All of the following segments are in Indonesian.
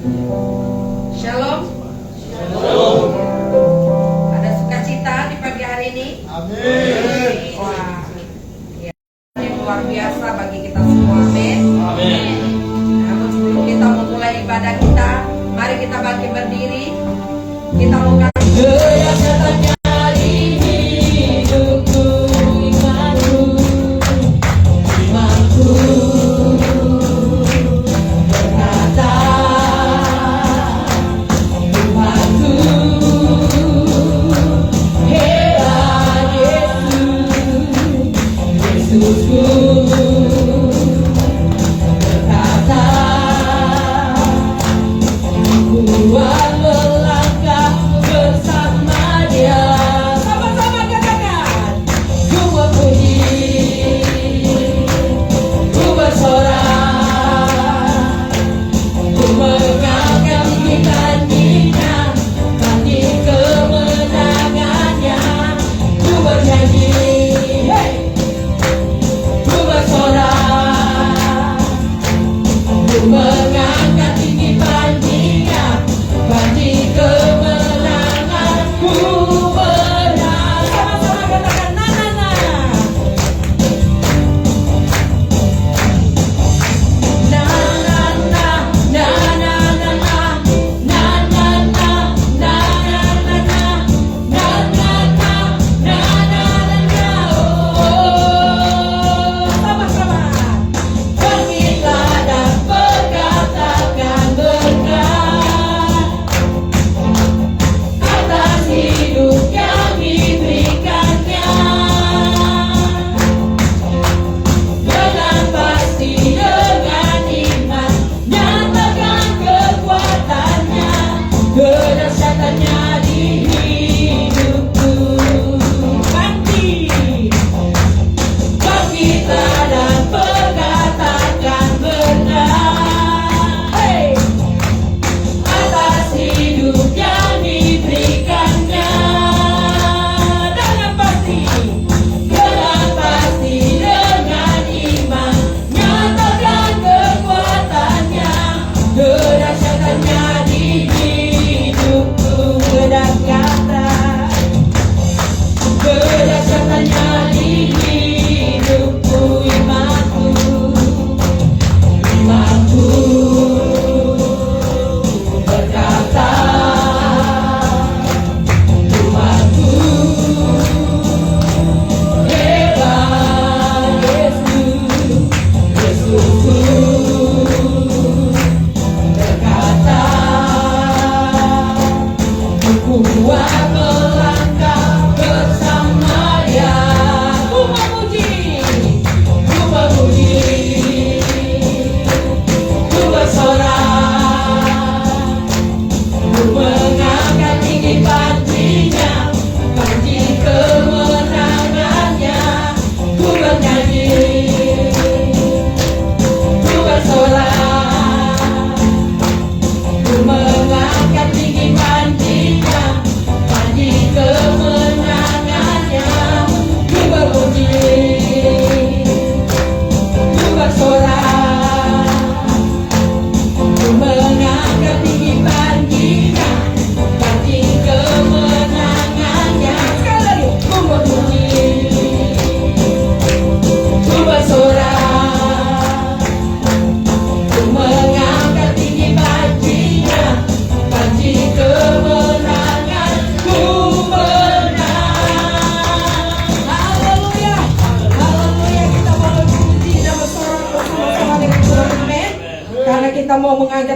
Shalom. Shalom. Ada sukacita di pagi hari ini. Amin. Wah, ya, ini luar biasa bagi kita semua. Amin. Amin. Namun sebelum kita memulai ibadah kita, mari kita bangkit berdiri. Kita mau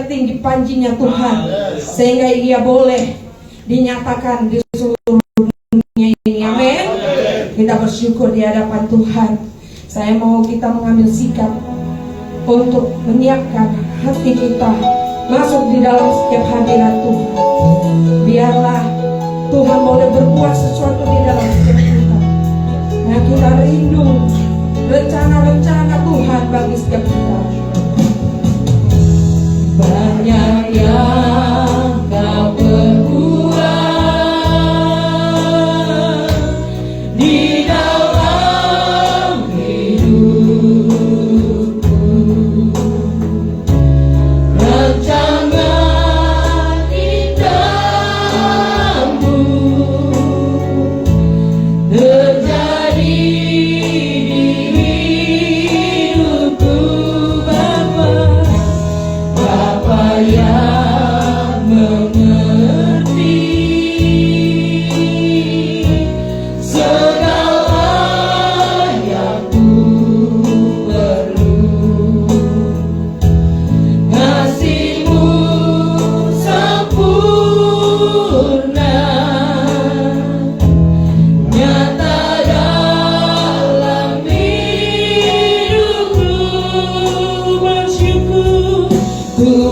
tinggi panjinya Tuhan, sehingga Ia boleh dinyatakan di seluruh dunia ini. Amin. Kita bersyukur di hadapan Tuhan. Saya mau kita mengambil sikap untuk menyiapkan hati kita masuk di dalam setiap hadirat Tuhan. Biarlah Tuhan boleh berbuat sesuatu di dalam setiap kita. Nah, kita rindu rencana-rencana Tuhan bagi setiap kita. Banyak yang Kau perbuat di dalam hidupku. Rencana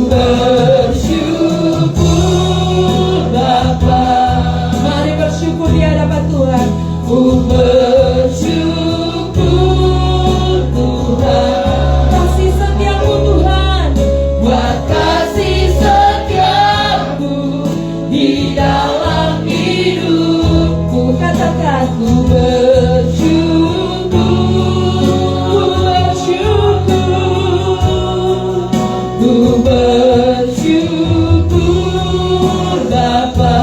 bersyukur Bapa. Mari bersyukur di hadapan Tuhan. Ku bersyukur Tuhan, kasih setiamu Tuhan, buat kasih setiamu di dalam hidupku. Katakan ku bersyukur, ku bersyukur, ku bersyukur Bapa.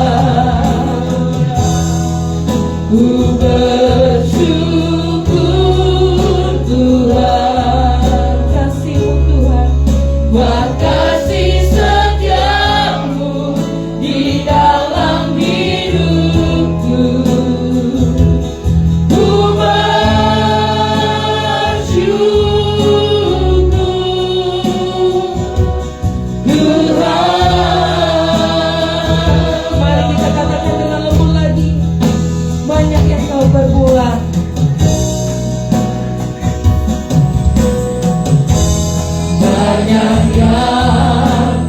Ku bersyukur Tuhan, kasih-Mu Tuhan, buat kasih setiamu di dalam hidupku. Ku bersyukur Tuhan. Mari kita katakan dengan lembut lagi. Banyak yang Kau berbuat, banyak yang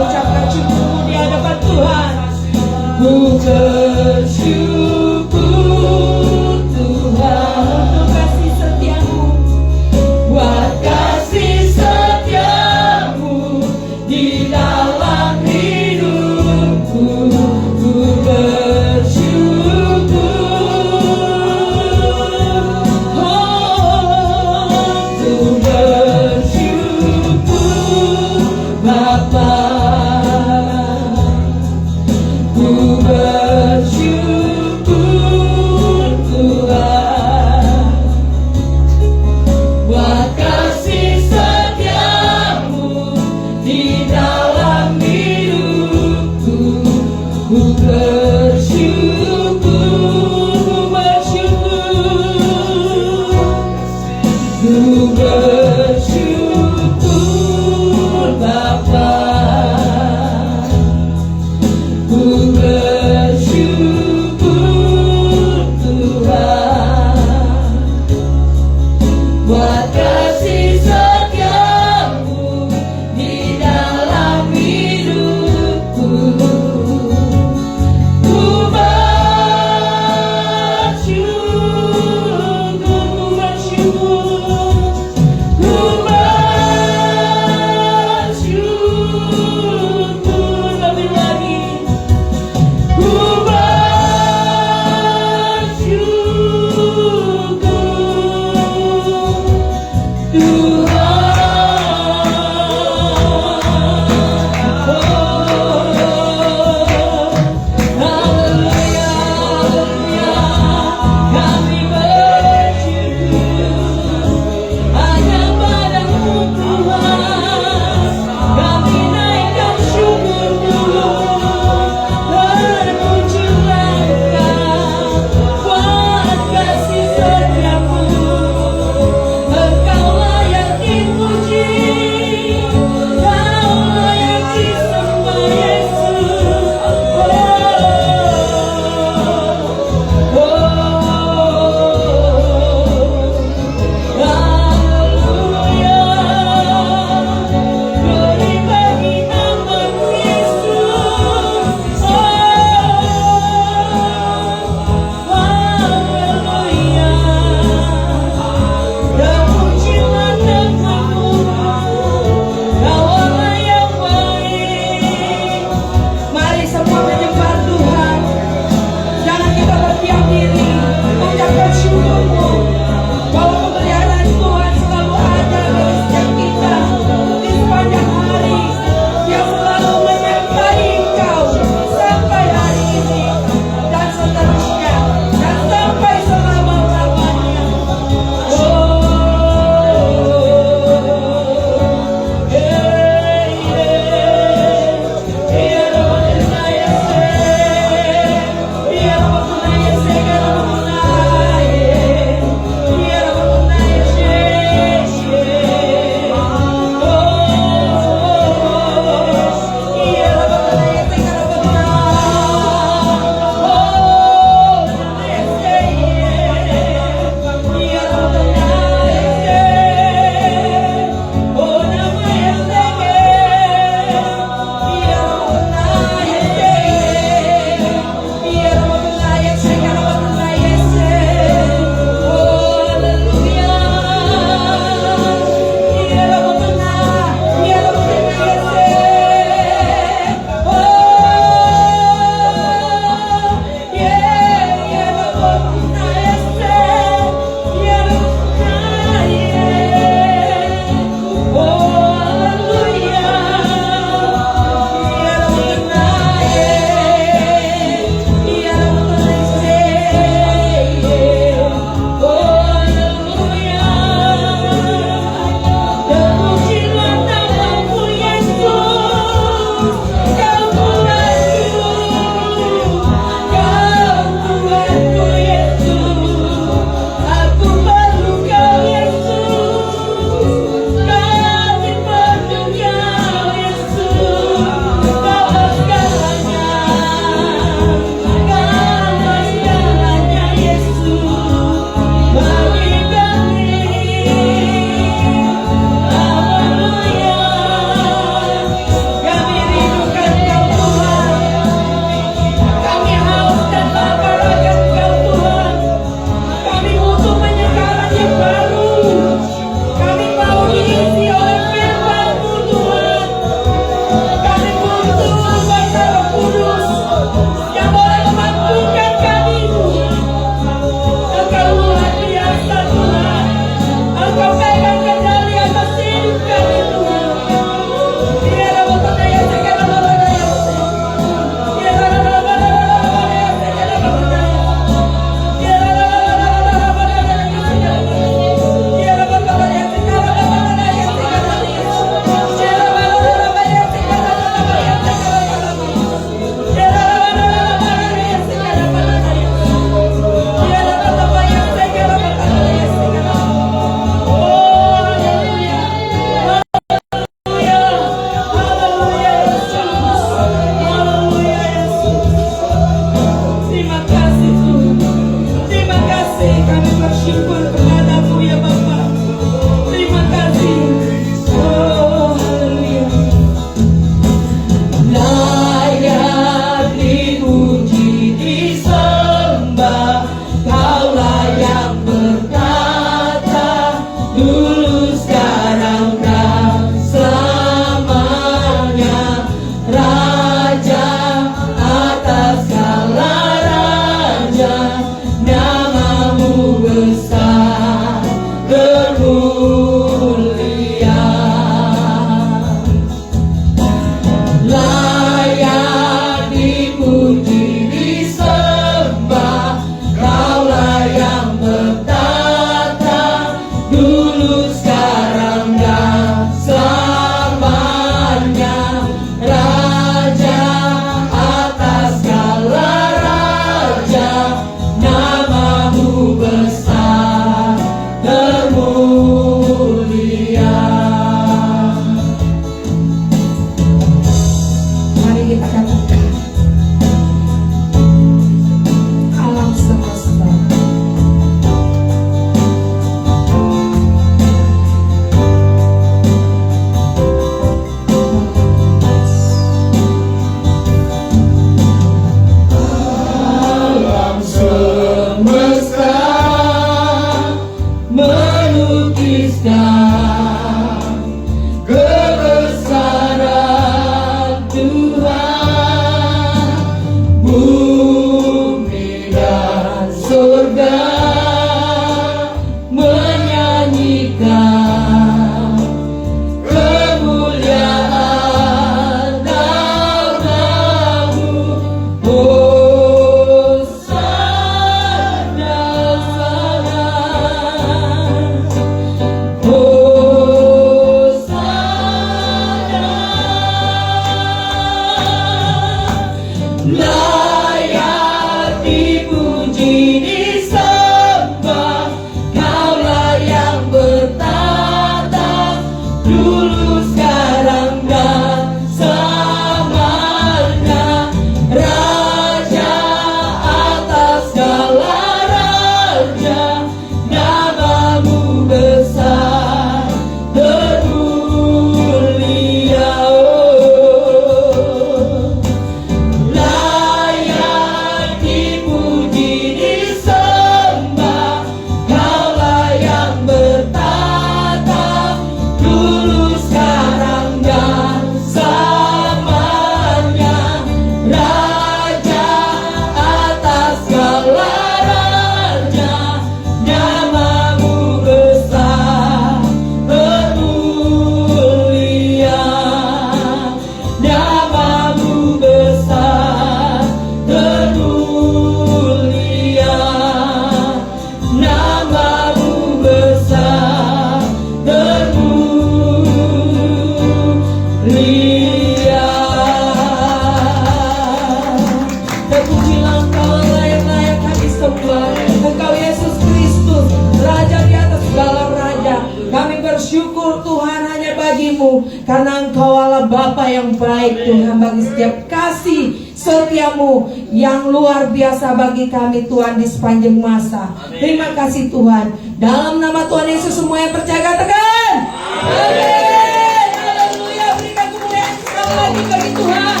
Terpujilah Engkau layak-layak kami sembah. Engkau Yesus Kristus, Raja di atas segala raja. Kami bersyukur Tuhan hanya bagimu, karena Engkau Allah Bapa yang baik Tuhan, bagi setiap kasih setiamu yang luar biasa bagi kami Tuhan di sepanjang masa. Terima kasih Tuhan. Dalam nama Tuhan Yesus semua yang percaya katakan amin. Haleluya. Berikan kemuliaan sekali lagi bagi Tuhan.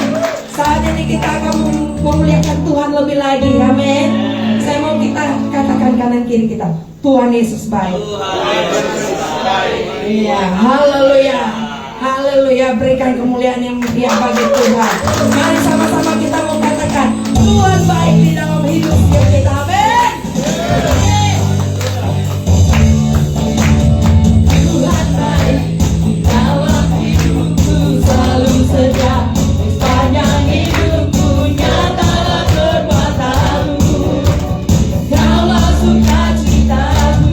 Saat ini kita akan memuliakan Tuhan lebih lagi. Amin. Saya mau kita katakan kanan kiri kita, Tuhan Yesus baik. Iya, haleluya. Haleluya, berikan kemuliaan yang mulia bagi Tuhan. Mari sama-sama kita mau katakan Tuhan baik di dalam hidup setiap kita. Amin. Tuhan baik di dalam hidupku selalu setia. Sepanjang hidupku nyatalah perbuatanmu. Kaulah sukacitaku.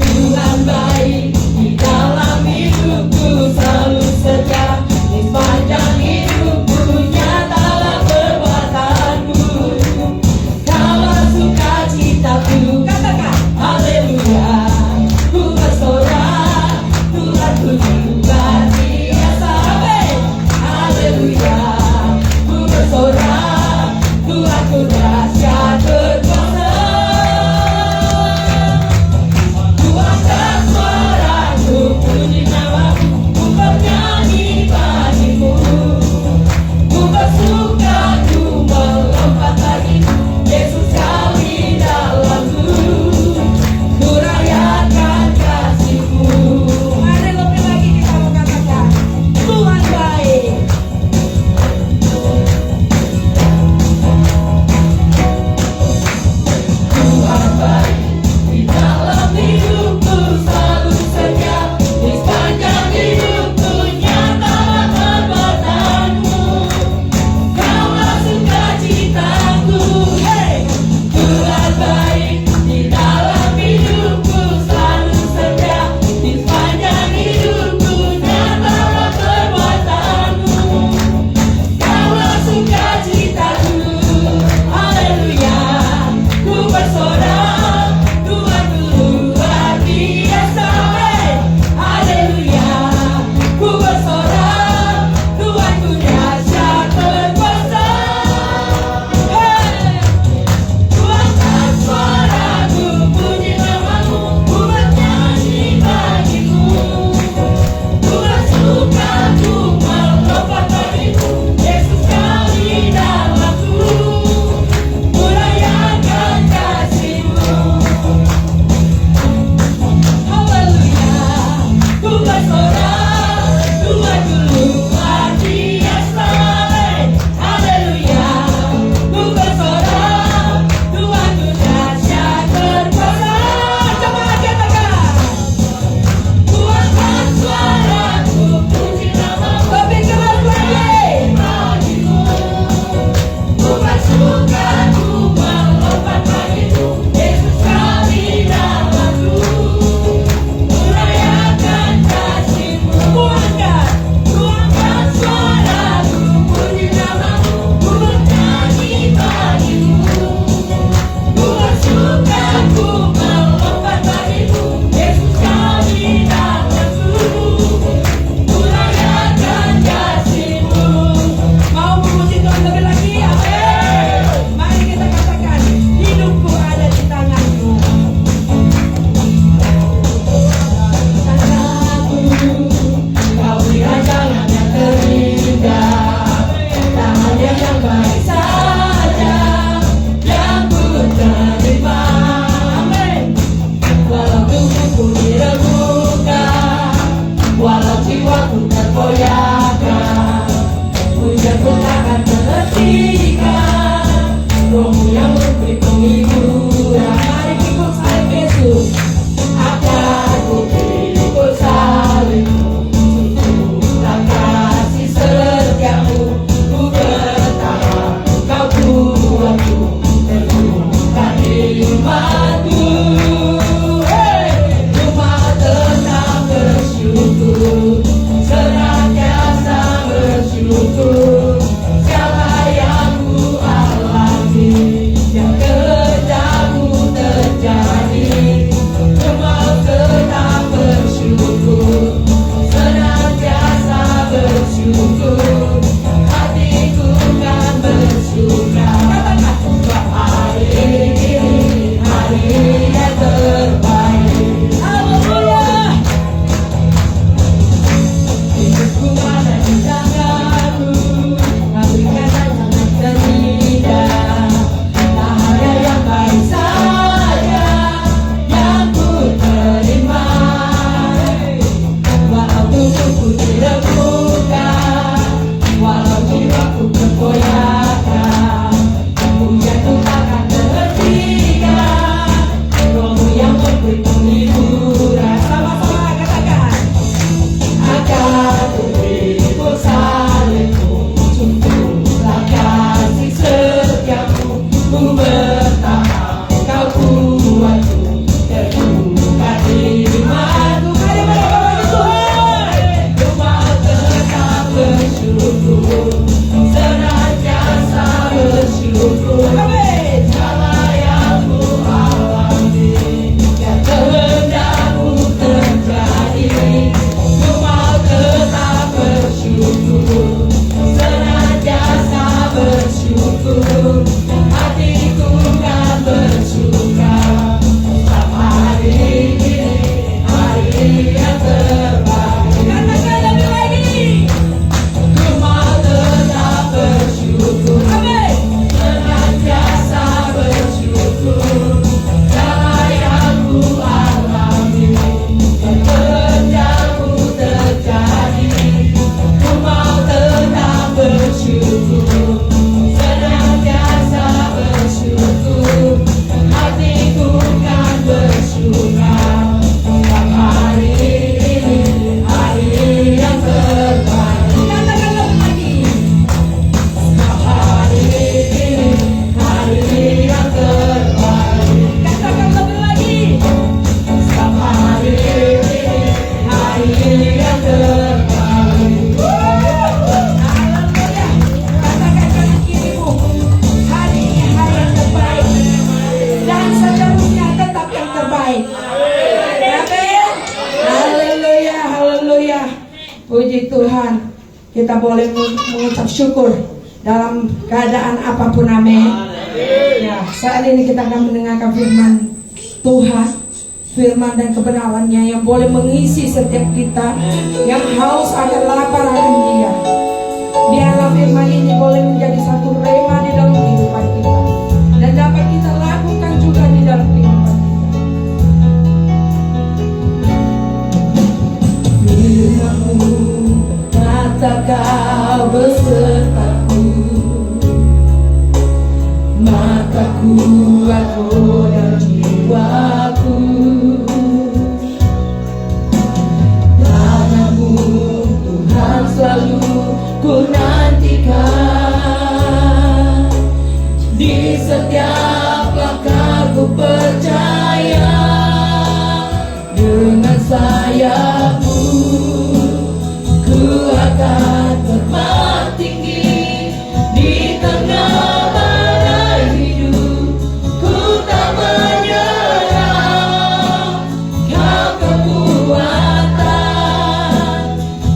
Tuhan baik di dalam hidupku selalu setia. Di sepanjang hidupku nyatalah perbuatanmu. Kaulah Kita boleh mengucap syukur dalam keadaan apapun, amin. Ya, saat ini kita akan mendengarkan firman Tuhan, firman dan kebenarannya yang boleh mengisi setiap kita yang haus akan lapar akan Dia. Biarlah firman ini boleh menjadi satu rema di dalam kehidupan kita dan dapat kita lakukan juga di dalam kehidupan kita. Firman-Mu berkata, Kau besertaku, maka kuat roda jiwaku. Tangan-Mu Tuhan selalu ku nantikan, di setiap langkah ku percaya. Dengan sayap-Mu ku akan terbang tinggi di tengah badai hidup. Ku tak menyerah, Kau kekuatan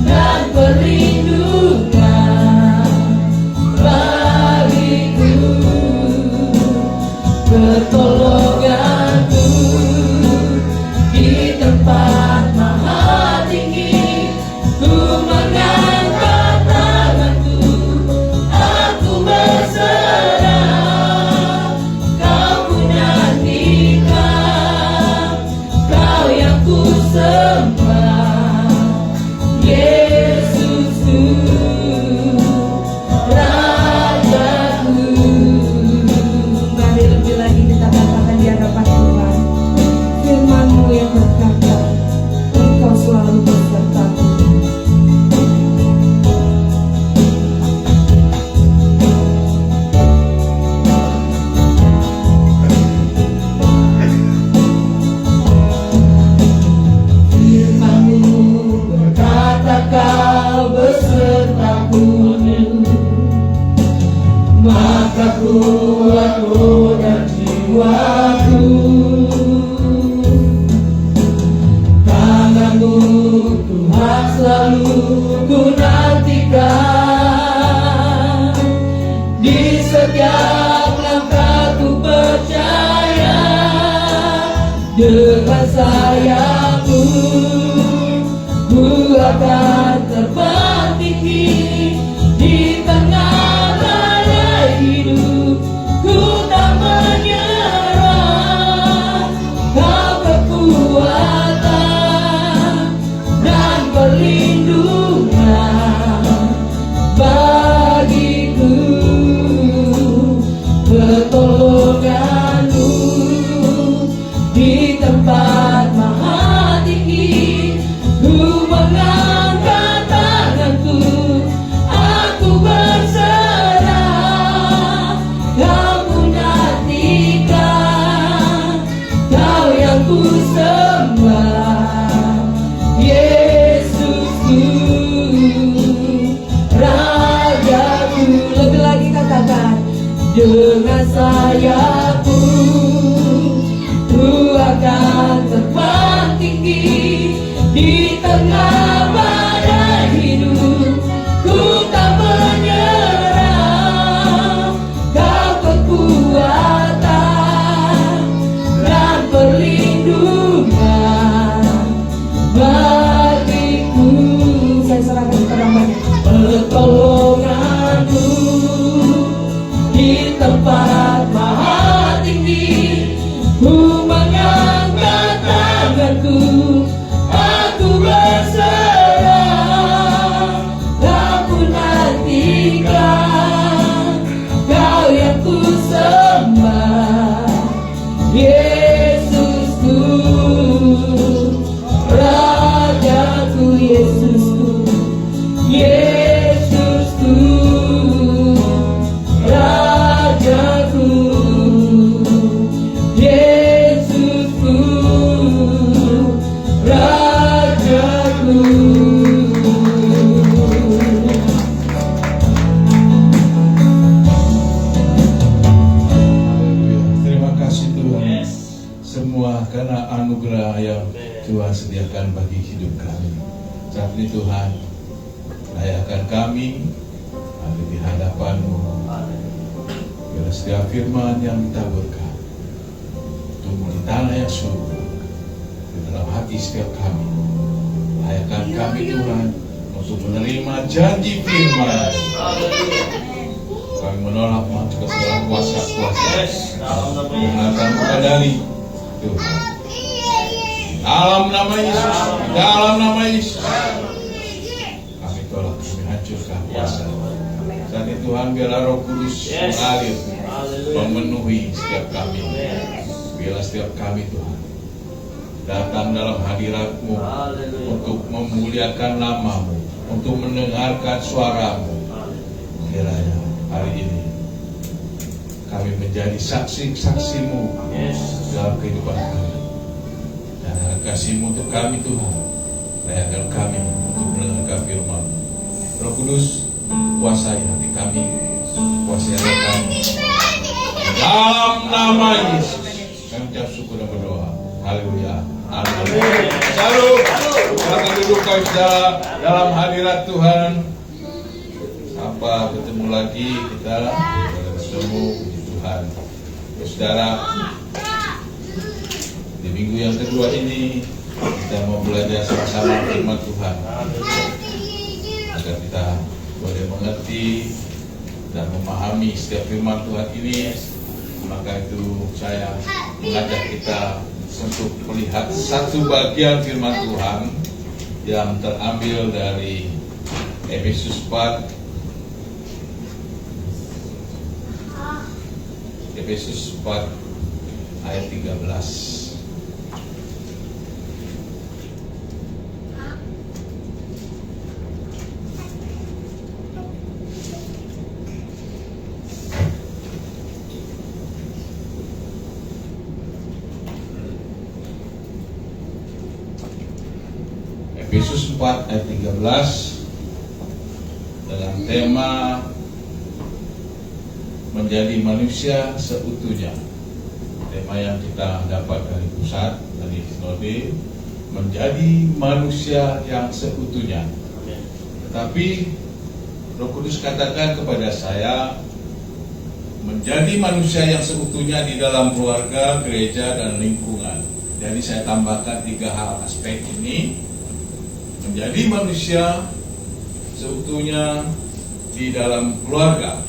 dan perlindungan bagiku, pertolongan-Mu di tempat maha tinggi. Ku mengangkat tanganku, aku berserah. Kau ku nantikan, Kau yang ku sembah. Yesusku, Rajaku. Mari lebih lagi kita katakan di hadapan Tuhan firman-Mu yang berkata, Engkau selalu besertaku. Firman-Mu berkata, Kau besertaku, maka kuat roda jiwaku. Tangan-Mu Tuhan selalu ku nantikan, di setiap langkah ku percaya. Dengan sayap-Mu ku akan terbang tinggi di tengah badai hidup. Ku tak menyerah, Kau kekuatan dan perlindungan bagiku, pertolongan-Mu di tempat maha tinggi. Ku mengangkat tanganku, aku berserah. Kau ku nantikan, Kau yang ku sembah. Yesusku, Rajaku. Lebih lagi katakan, dengan sayap-Mu ku akan terbang tinggi di tengah badai hidup. Ku tak menyerah, Kau kekuatan dan perlindungan bagiku. Saya serahkan kepada Mbaknya. Pertolongan-Mu di tempat maha tinggi. Ku mengangkat tanganku, aku berserah. Kau ku nantikan, Kau yang ku sembah. Yesusku, Rajaku. Yesusku, Yesusku, Rajaku. Yesusku, Rajaku. Terima kasih Tuhan, semua karena anugerah yang Tuhan sediakan bagi hidup kami. Saat ini Tuhan, layakan kami ada di hadapan-Mu. Biarlah setiap firman yang ditaburkan tumbuh di tanah yang subur di dalam hati setiap kami. Layakan kami Tuhan untuk menerima janji firman. Kami menolak masuk ke dalam kuasa-kuasa yang akan mengadali Tuhan. Dalam nama Yesus, dalam nama Yesus, kami tolak, kami hancurkan kuasa. Saat itu Tuhan, biarlah Roh Kudus mengalir, memenuhi setiap kami. Biarlah setiap kami Tuhan datang dalam hadirat-Mu untuk memuliakan nama-Mu, untuk mendengarkan suara-Mu. Kiranya hari ini kami menjadi saksi-saksi-Mu dalam kehidupan kami. Dan kasih-Mu untuk kami Tuhan, layakan kami untuk mendengarkan firman. Roh Kudus, kuasai hati kami, kuasai hati kami. Dalam nama Yesus kami ucap syukur dan berdoa. Haleluya. Amin. Salam. Silakan duduk kau saudara dalam hadirat Tuhan. Sampai ketemu lagi kita bertemu di Tuhan. Saudara, di minggu yang kedua ini kita mau belajar sama-sama firman Tuhan agar kita boleh mengerti dan memahami setiap firman Tuhan ini. Maka itu saya mengajak kita untuk melihat satu bagian firman Tuhan yang terambil dari Efesus 4 ayat 13. Efesus 4 ayat 13 dengan tema menjadi manusia seutuhnya. Tema yang kita dapat dari pusat, dari sinode, menjadi manusia yang seutuhnya. Tetapi Roh Kudus katakan kepada saya, menjadi manusia yang seutuhnya di dalam keluarga, gereja, dan lingkungan. Jadi saya tambahkan 3 hal aspek ini. Menjadi manusia seutuhnya di dalam keluarga,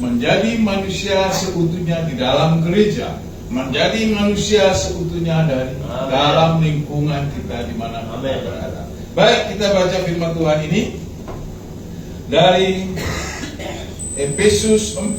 menjadi manusia seutuhnya di dalam gereja, menjadi manusia seutuhnya dari dalam lingkungan kita di mana kita berada. Baik, kita baca firman Tuhan ini dari Efesus 4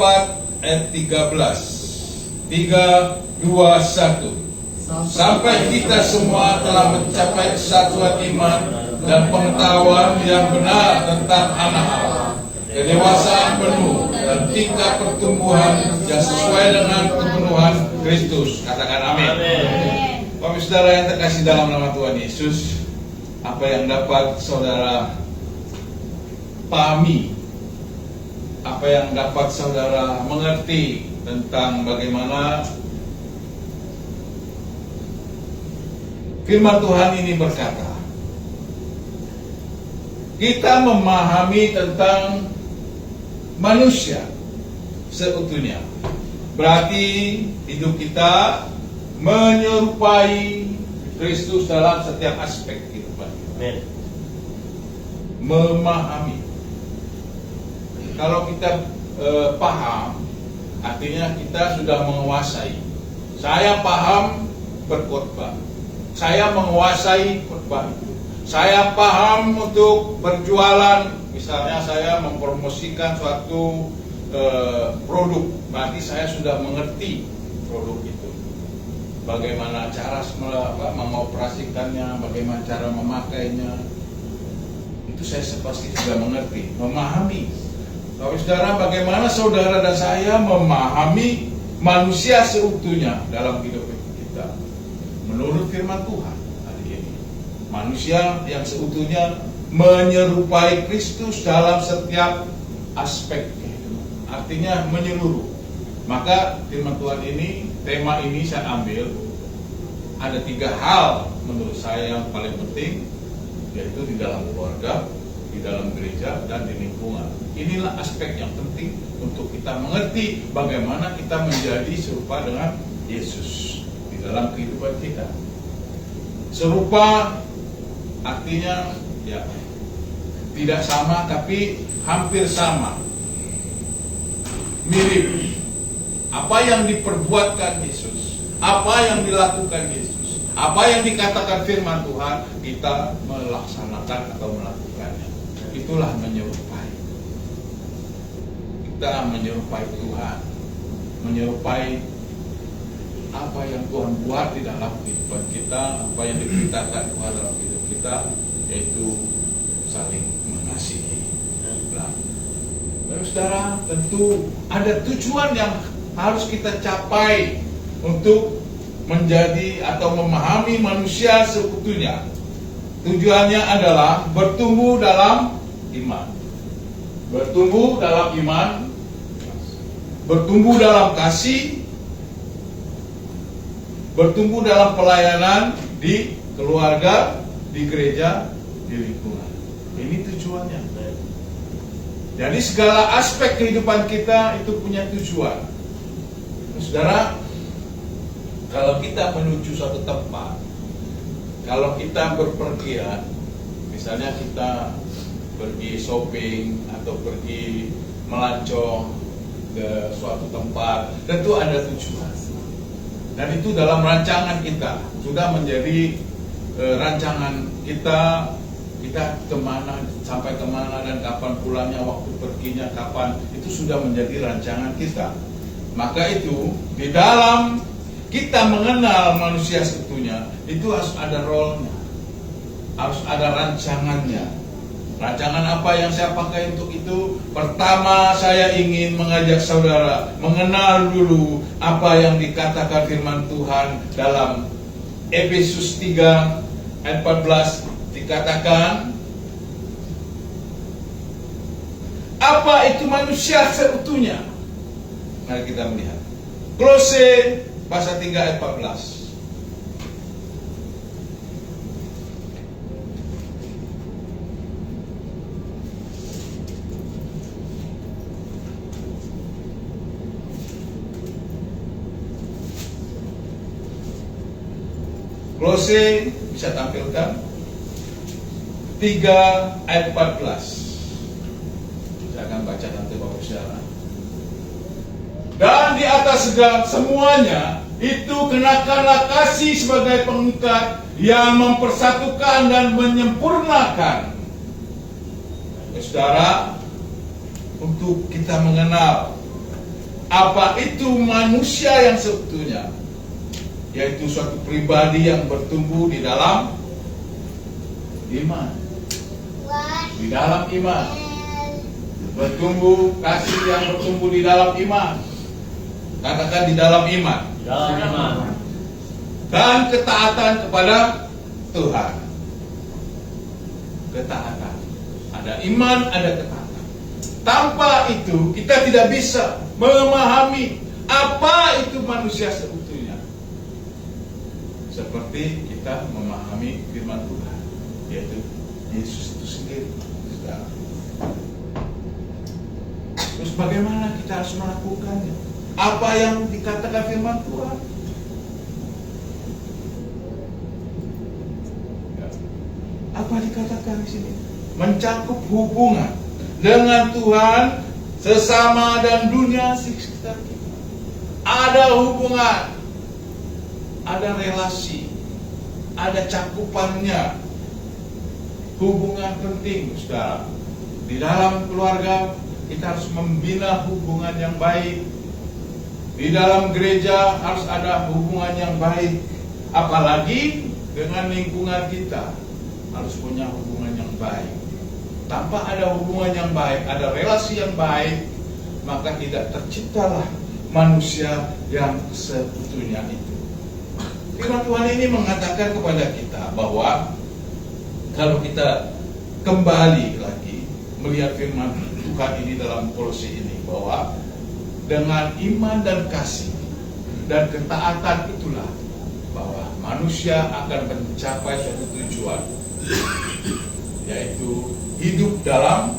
ayat 13. 3, 2, 1. Sampai kita semua telah mencapai kesatuan iman dan pengetahuan yang benar tentang anak Allah, kedewasaan penuh dan tingkat pertumbuhan yang sesuai dengan kepenuhan Kristus. Katakan amin. Bapak saudara yang terkasih dalam nama Tuhan Yesus, apa yang dapat saudara pahami, apa yang dapat saudara mengerti tentang bagaimana firman Tuhan ini berkata, kita memahami tentang manusia seutuhnya. Berarti hidup kita menyerupai Kristus dalam setiap aspek kehidupan kita. Memahami. Kalau kita paham, artinya kita sudah menguasai. Saya paham berkhotbah. Saya menguasai khotbah itu. Saya paham untuk berjualan, misalnya saya mempromosikan suatu produk, berarti saya sudah mengerti produk itu. Bagaimana cara mengoperasikannya, bagaimana cara memakainya, itu saya pasti sudah mengerti, memahami. Tapi saudara, bagaimana saudara dan saya memahami manusia seutuhnya dalam hidup kita menurut firman Tuhan? Manusia yang seutuhnya menyerupai Kristus dalam setiap aspek kehidupan. Artinya menyeluruh. Maka firman Tuhan ini, tema ini saya ambil, ada 3 hal menurut saya yang paling penting, yaitu di dalam keluarga, di dalam gereja dan di lingkungan. Inilah aspek yang penting untuk kita mengerti bagaimana kita menjadi serupa dengan Yesus di dalam kehidupan kita. Serupa artinya ya tidak sama tapi hampir sama, mirip. Apa yang diperbuatkan Yesus, apa yang dilakukan Yesus, apa yang dikatakan firman Tuhan, kita melaksanakan atau melakukannya. Itulah menyerupai. Kita menyerupai Tuhan, menyerupai apa yang Tuhan buat di dalam kehidupan kita, apa yang diperintahkan Tuhan dalam hidup kita, yaitu saling mengasihi. Nah, saudara, tentu ada tujuan yang harus kita capai untuk menjadi atau memahami manusia seutuhnya. Tujuannya adalah bertumbuh dalam iman, bertumbuh dalam iman, bertumbuh dalam kasih, bertumbuh dalam pelayanan di keluarga, di gereja, di lingkungan. Ini tujuannya. Jadi segala aspek kehidupan kita itu punya tujuan. Saudara, kalau kita menuju suatu tempat, kalau kita berpergian, misalnya kita pergi shopping atau pergi melancong ke suatu tempat, tentu ada tujuan. Dan itu dalam rancangan kita, sudah menjadi rancangan kita kemana, sampai kemana dan kapan pulangnya, waktu perginya kapan, itu sudah menjadi rancangan kita. Maka itu di dalam kita mengenal manusia seutuhnya, itu harus ada role-nya, harus ada rancangannya. Rancangan apa yang saya pakai untuk itu? Pertama, saya ingin mengajak saudara mengenal dulu apa yang dikatakan firman Tuhan dalam Efesus 3 ayat 14. Dikatakan, apa itu manusia seutuhnya? Mari kita melihat Kolose pasal 3 ayat 14. Kolose bisa tampilkan 3 ayat 14. Saya akan baca nanti Bapak Saudara. Dan di atas segala semuanya itu kenakanlah kasih sebagai pengikat yang mempersatukan dan menyempurnakan. Saudara, untuk kita mengenal apa itu manusia yang seutuhnya, yaitu suatu pribadi yang bertumbuh di dalam iman, di dalam iman, bertumbuh kasih yang bertumbuh di dalam iman. Katakan di dalam iman. Dalam iman. Dan ketaatan kepada Tuhan. Ketaatan. Ada iman, ada ketaatan. Tanpa itu kita tidak bisa memahami apa itu manusia seutuhnya. Seperti kita memahami firman Tuhan, yaitu Yesus itu sendiri. Terus bagaimana kita harus melakukannya? Apa yang dikatakan firman Tuhan? Apa dikatakan di sini? Mencakup hubungan dengan Tuhan, sesama dan dunia sekitar kita. Ada hubungan, ada relasi, ada cakupannya. Hubungan penting, saudara. Di dalam keluarga kita harus membina hubungan yang baik. Di dalam gereja harus ada hubungan yang baik. Apalagi dengan lingkungan kita harus punya hubungan yang baik. Tanpa ada hubungan yang baik, ada relasi yang baik, maka tidak terciptalah manusia yang seutuhnya itu. Firman Tuhan ini mengatakan kepada kita bahwa kalau kita kembali lagi melihat firman Tuhan ini dalam Kolose ini, bahwa dengan iman dan kasih dan ketaatan itulah bahwa manusia akan mencapai suatu tujuan, yaitu hidup dalam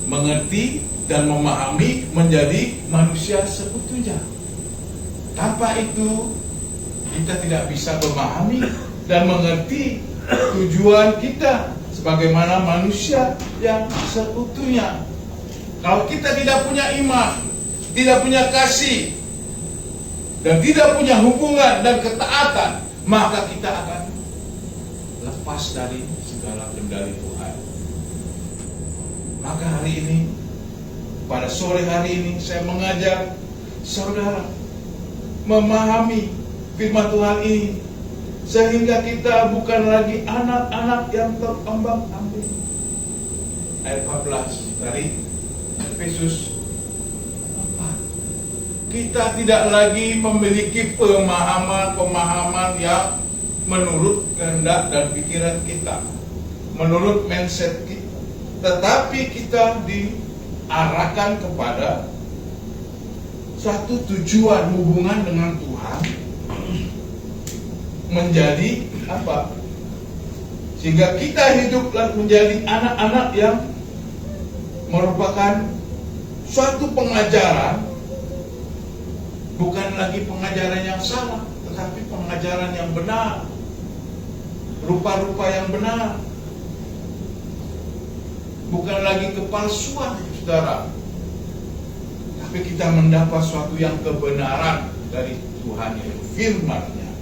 mengerti dan memahami menjadi manusia seutuhnya. Tanpa itu kita tidak bisa memahami dan mengerti tujuan kita sebagaimana manusia yang seutuhnya. Kalau kita tidak punya iman, tidak punya kasih, dan tidak punya hubungan dan ketaatan, maka kita akan lepas dari segala kendali Tuhan. Maka hari ini, pada sore hari ini, saya mengajak saudara memahami firman Tuhan ini, sehingga kita bukan lagi anak-anak yang terombang-ambing. Ayat 14 dari Efesus 4. Kita tidak lagi memiliki pemahaman yang menurut kehendak dan pikiran kita, menurut mindset kita, tetapi kita diarahkan kepada satu tujuan hubungan dengan Tuhan, menjadi apa? Sehingga kita hidup menjadi anak-anak yang merupakan suatu pengajaran, bukan lagi pengajaran yang salah, tetapi pengajaran yang benar, rupa-rupa yang benar, bukan lagi kepalsuan, saudara. Tapi kita mendapat suatu yang kebenaran dari Tuhan, yaitu firman-Nya.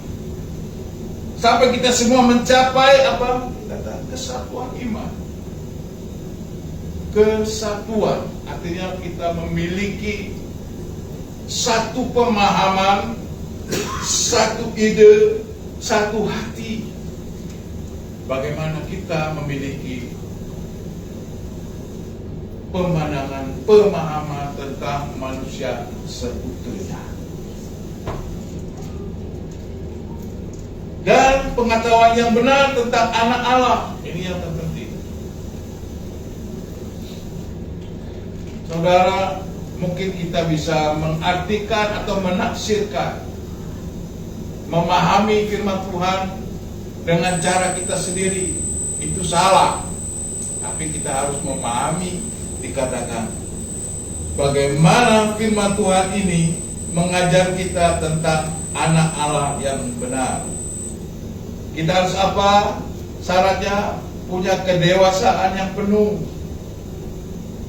Sampai kita semua mencapai apa? Kata kesatuan iman. Kesatuan artinya kita memiliki satu pemahaman, satu ide, satu hati. Bagaimana kita memiliki pemahaman tentang manusia seutuhnya. Dan pengetahuan yang benar tentang anak Allah. Ini yang terpenting. Saudara, mungkin kita bisa mengartikan atau menafsirkan, memahami firman Tuhan dengan cara kita sendiri. Itu salah. Tapi kita harus memahami, dikatakan bagaimana firman Tuhan ini mengajar kita tentang anak Allah yang benar. Kita harus apa? Syaratnya punya kedewasaan yang penuh.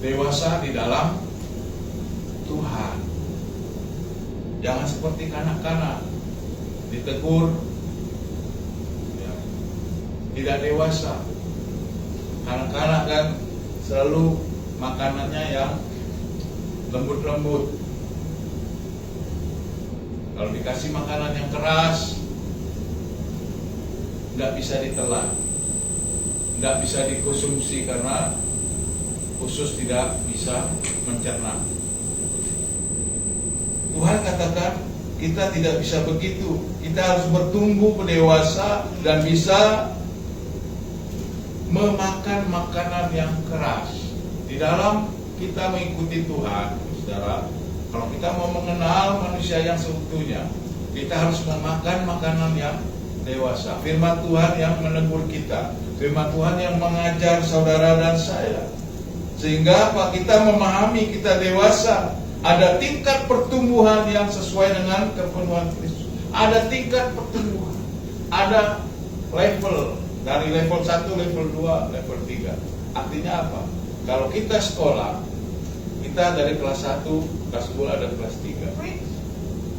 Dewasa di dalam Tuhan. Jangan seperti kanak-kanak, ditegur ya, tidak dewasa. Kanak-kanak kan selalu makanannya yang lembut-lembut. Kalau dikasih makanan yang keras, tidak bisa ditelan, tidak bisa dikonsumsi karena usus tidak bisa mencerna. Tuhan katakan kita tidak bisa begitu. Kita harus bertumbuh dewasa dan bisa memakan makanan yang keras. Di dalam kita mengikuti Tuhan, saudara, kalau kita mau mengenal manusia yang seutuhnya, kita harus memakan makanan yang dewasa. Firman Tuhan yang menegur kita, firman Tuhan yang mengajar saudara dan saya, sehingga apa? Kita memahami, kita dewasa. Ada tingkat pertumbuhan yang sesuai dengan kepenuhan Kristus. Ada tingkat pertumbuhan, ada level. Dari level 1, level 2, level 3. Artinya apa? Kalau kita sekolah, kita dari kelas 1, kelas 2, ada kelas 3.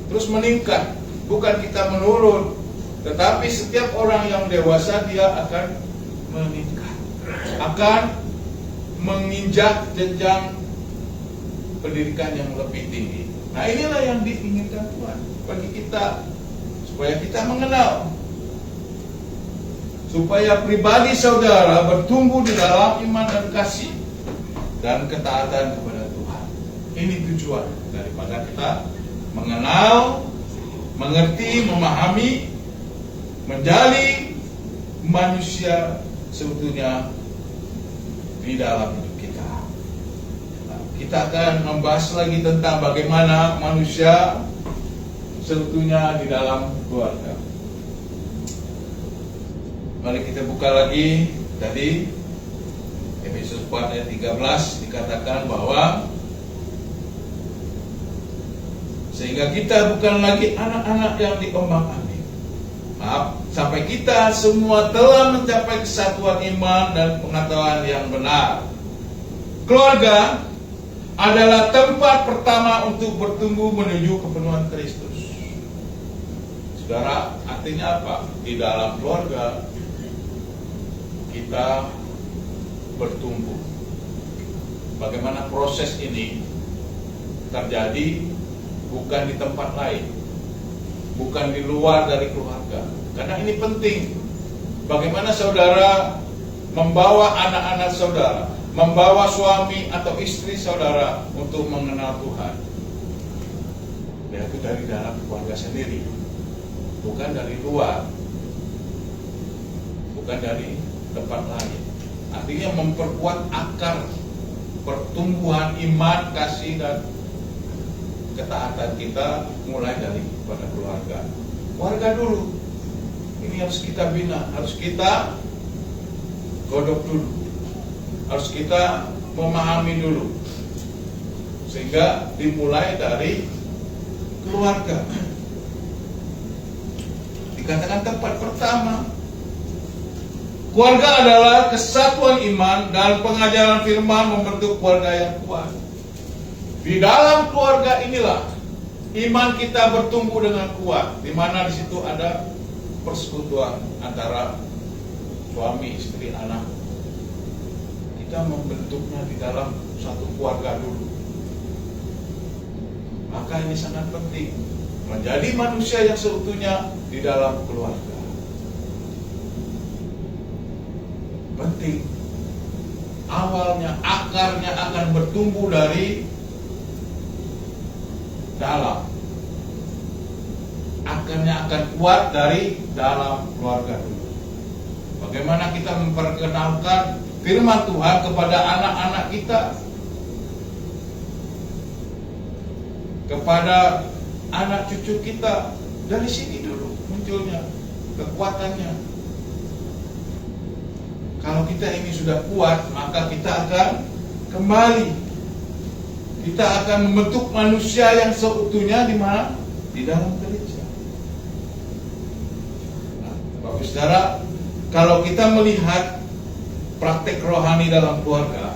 Terus meningkat. Bukan kita menurun. Tetapi setiap orang yang dewasa, dia akan meningkat. Akan menginjak jenjang pendidikan yang lebih tinggi. Nah, inilah yang diinginkan Tuhan bagi kita. Supaya kita mengenal, supaya pribadi saudara bertumbuh di dalam iman dan kasih dan ketaatan kepada Tuhan. Ini tujuan daripada kita mengenal, mengerti, memahami, menjadi manusia seutuhnya di dalam hidup kita. Nah, kita akan membahas lagi tentang bagaimana manusia seutuhnya di dalam keluarga. Mari kita buka lagi tadi Efesus 4 ayat 13 dikatakan bahwa sehingga kita bukan lagi anak-anak yang diombang-ambing. Sampai kita semua telah mencapai kesatuan iman dan pengetahuan yang benar. Keluarga adalah tempat pertama untuk bertumbuh menuju kepenuhan Kristus. Saudara, artinya apa? Di dalam keluarga kita bertumbuh. Bagaimana proses ini terjadi? Bukan di tempat lain, bukan di luar dari keluarga. Karena ini penting. Bagaimana saudara membawa anak-anak saudara, membawa suami atau istri saudara untuk mengenal Tuhan. Itu dari dalam keluarga sendiri, bukan dari luar, bukan dari tempat lain. Artinya memperkuat akar pertumbuhan iman, kasih dan ketaatan kita mulai dari pada keluarga. Keluarga dulu. Ini harus kita bina, harus kita godok dulu. Harus kita memahami dulu. Sehingga dimulai dari keluarga. Dikatakan tempat pertama. Keluarga adalah kesatuan iman dan pengajaran firman membentuk keluarga yang kuat. Di dalam keluarga inilah iman kita bertumbuh dengan kuat, di mana di situ ada persekutuan antara suami, istri, anak. Kita membentuknya di dalam satu keluarga dulu. Maka ini sangat penting, menjadi manusia yang seutuhnya di dalam keluarga. Penting. Awalnya, akarnya akan bertumbuh dari dalam. Akarnya akan kuat dari dalam keluarga dulu. Bagaimana kita memperkenalkan firman Tuhan kepada anak-anak kita, kepada anak cucu kita. Dari sini dulu munculnya kekuatannya. Kalau kita ini sudah kuat, maka kita akan kembali. Kita akan membentuk manusia yang seutuhnya di mana? Di dalam gereja. Nah, Bapak Saudara, kalau kita melihat praktek rohani dalam keluarga,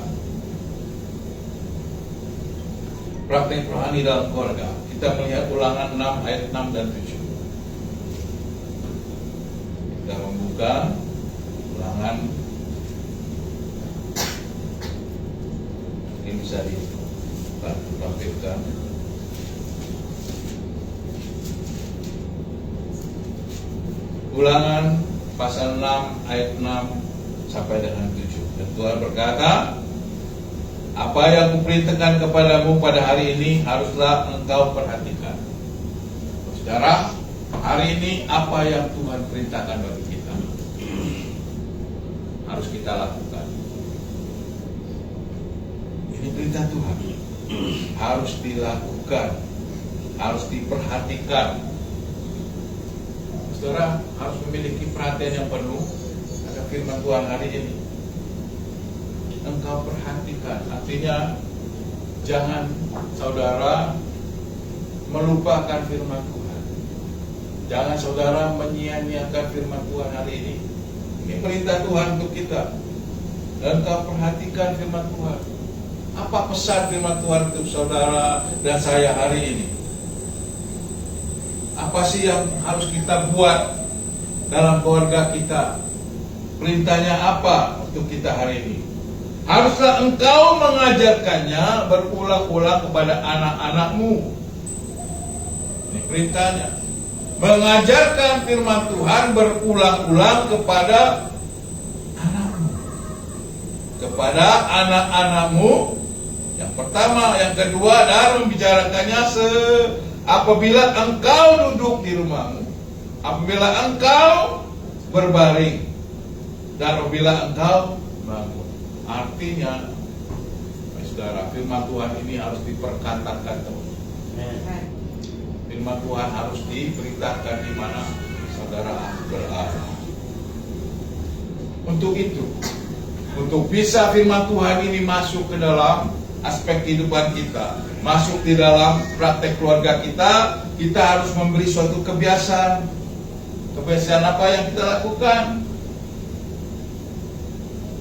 kita melihat Ulangan 6 ayat 6 dan 7. Kita membuka Ulangan. Ini bisa ditampilkan. Ulangan pasal 6 ayat 6 sampai dengan 7. Dan Tuhan berkata, apa yang kuperintahkan kepadamu pada hari ini haruslah engkau perhatikan. Saudara, hari ini apa yang Tuhan perintahkan bagi kita harus kita lakukan. Ini perintah Tuhan, harus dilakukan, harus diperhatikan. Saudara harus memiliki perhatian yang penuh akan firman Tuhan hari ini. Engkau perhatikan, artinya jangan saudara melupakan firman Tuhan. Jangan saudara menyia-nyiakan firman Tuhan hari ini. Ini perintah Tuhan untuk kita. Engkau perhatikan firman Tuhan. Apa pesan firman Tuhan untuk saudara dan saya hari ini? Apa sih yang harus kita buat dalam keluarga kita? Perintahnya apa untuk kita hari ini? Haruslah engkau mengajarkannya berulang-ulang kepada anak-anakmu. Ini perintahnya. Mengajarkan firman Tuhan berulang-ulang kepada anakmu. Kepada anak-anakmu. Yang pertama, yang kedua, dan membicarakannya apabila engkau duduk di rumahmu, apabila engkau berbaring, dan apabila engkau bangun. Artinya, saudara, firman Tuhan ini harus diperkatakan terus. Firman Tuhan harus diberitakan di mana saudara berada. Untuk itu, Untuk bisa firman Tuhan ini masuk ke dalam aspek kehidupan kita, masuk di dalam praktek keluarga kita, kita harus memberi suatu kebiasaan. Kebiasaan apa yang kita lakukan?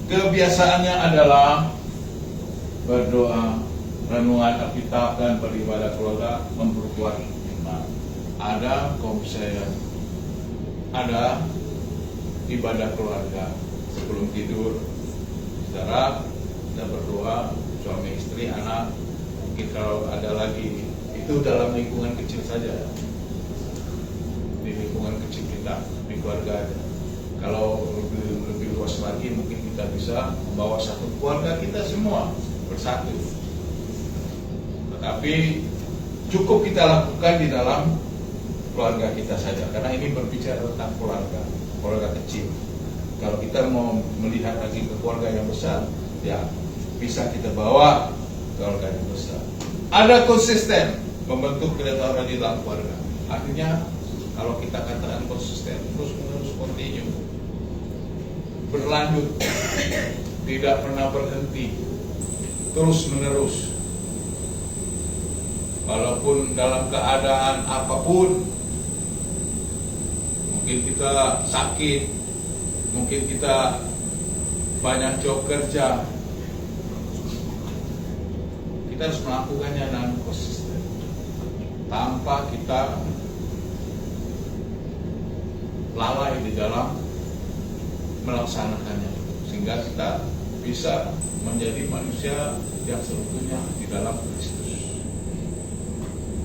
Kebiasaannya adalah berdoa, renungan Alkitab, dan beribadah keluarga, memperkuat iman. Ada komsel, ada ibadah keluarga sebelum tidur. Saudara, kita berdoa, suami istri, anak, mungkin kalau ada lagi, itu dalam lingkungan kecil saja, di lingkungan kecil kita, di keluarga aja. Kalau lebih luas lagi, mungkin kita bisa membawa satu keluarga kita semua bersatu. Tetapi cukup kita lakukan di dalam keluarga kita saja, karena ini berbicara tentang keluarga kecil. Kalau kita mau melihat lagi ke keluarga yang besar, ya bisa kita bawa keluarga yang besar. Ada konsisten membentuk kedekatan di dalam keluarga. Artinya kalau kita katakan konsisten, terus menerus, continue, berlanjut, tidak pernah berhenti, terus menerus. Walaupun dalam keadaan apapun, mungkin kita sakit, mungkin kita banyak job kerja, kita harus melakukannya dengan konsisten, tanpa kita lalai di dalam melaksanakannya, sehingga kita bisa menjadi manusia yang seutuhnya di dalam Kristus.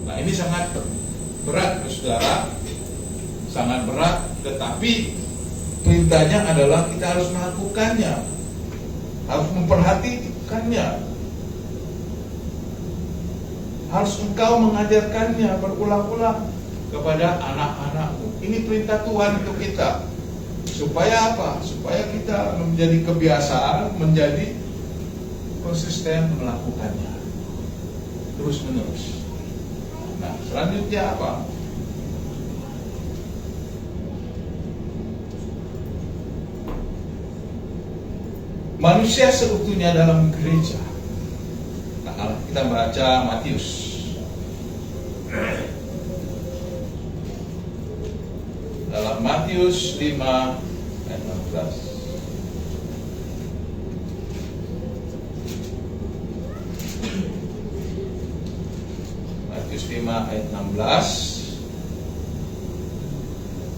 Nah, ini sangat berat, saudara, sangat berat, tetapi perintahnya adalah kita harus melakukannya, harus memperhatikannya, harus engkau mengajarkannya berulang-ulang kepada anak-anakmu. Ini perintah Tuhan untuk kita. Supaya apa? Supaya kita menjadi kebiasaan, menjadi konsisten melakukannya terus menerus. Nah, selanjutnya apa? Manusia seutuhnya dalam gereja. Nah, kita baca Matius. Dalam Matius 5 ayat 16. Matius 5 ayat 16.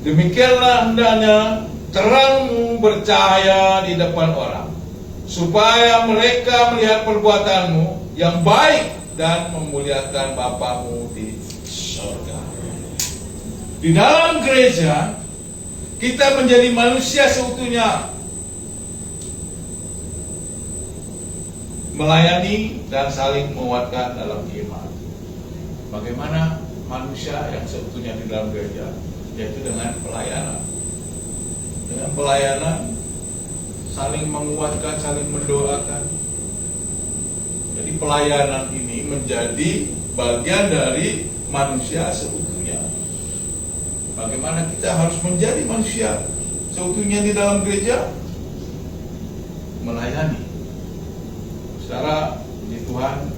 Demikianlah hendaknya terangmu bercahaya di depan orang, supaya mereka melihat perbuatanmu yang baik dan memuliakan Bapamu di surga. Di dalam gereja, kita menjadi manusia seutuhnya, melayani dan saling menguatkan dalam iman. Bagaimana manusia yang seutuhnya di dalam gereja? Yaitu dengan pelayanan. Dengan pelayanan, saling menguatkan, saling mendoakan. Jadi pelayanan ini menjadi bagian dari manusia seutuhnya. Bagaimana kita harus menjadi manusia seutuhnya di dalam gereja? Melayani. Saudara di Tuhan,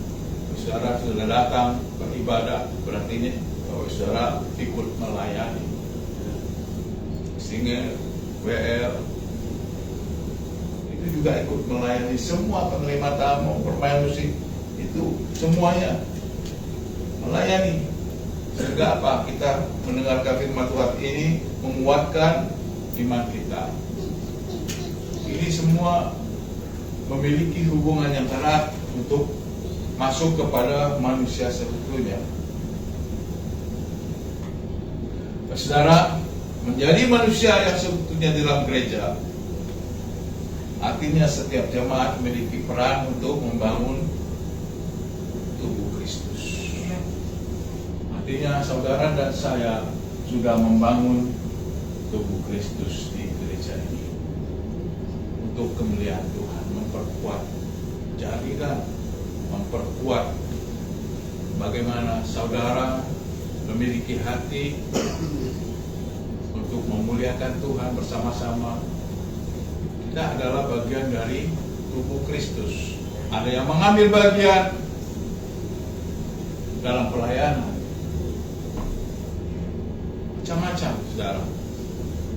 saudara sudah datang beribadah, berarti ini bahwa saudara ikut melayani. Singer, WR, itu juga ikut melayani. Semua penerima tamu, bermain musik, itu semuanya melayani. Sehingga apa? Kita mendengarkan firman Tuhan ini menguatkan iman kita. Ini semua memiliki hubungan yang erat untuk masuk kepada manusia seutuhnya. Saudara, menjadi manusia yang seutuhnya dalam gereja, artinya setiap jemaat memiliki peran untuk membangun tubuh Kristus. Artinya saudara dan saya sudah membangun tubuh Kristus di gereja ini untuk kemuliaan Tuhan, memperkuat jaringan, memperkuat bagaimana saudara memiliki hati untuk memuliakan Tuhan bersama-sama. kita adalah bagian dari tubuh Kristus. Ada yang mengambil bagian dalam pelayanan, macam-macam, saudara.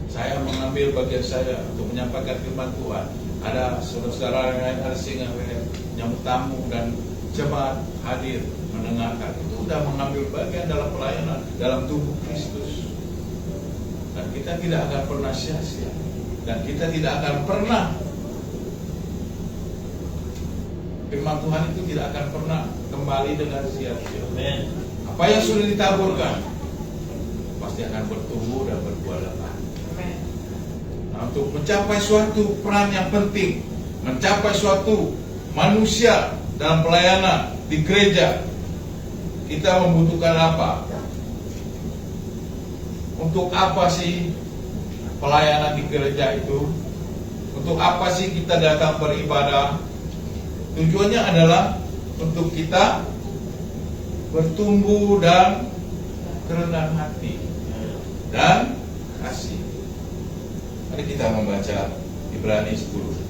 Saya mengambil bagian saya untuk menyampaikan firman Tuhan. Ada saudara-saudara yang lain, ada singa nyambut tamu dan jemaat hadir mendengarkan. Itu sudah mengambil bagian dalam pelayanan dalam tubuh Kristus. Dan kita tidak akan pernah sia-sia, dan kita tidak akan pernah, firman Tuhan itu tidak akan pernah kembali dengan sia-sia. Apa yang sudah ditaburkan pasti akan bertumbuh dan berbuah lebat. Nah, untuk mencapai suatu peran yang penting, mencapai suatu manusia dalam pelayanan di gereja, kita membutuhkan apa? Untuk apa sih pelayanan di gereja itu? Untuk apa sih kita datang beribadah? Tujuannya adalah untuk kita bertumbuh dan kerendahan hati dan kasih. Mari kita membaca Ibrani 10.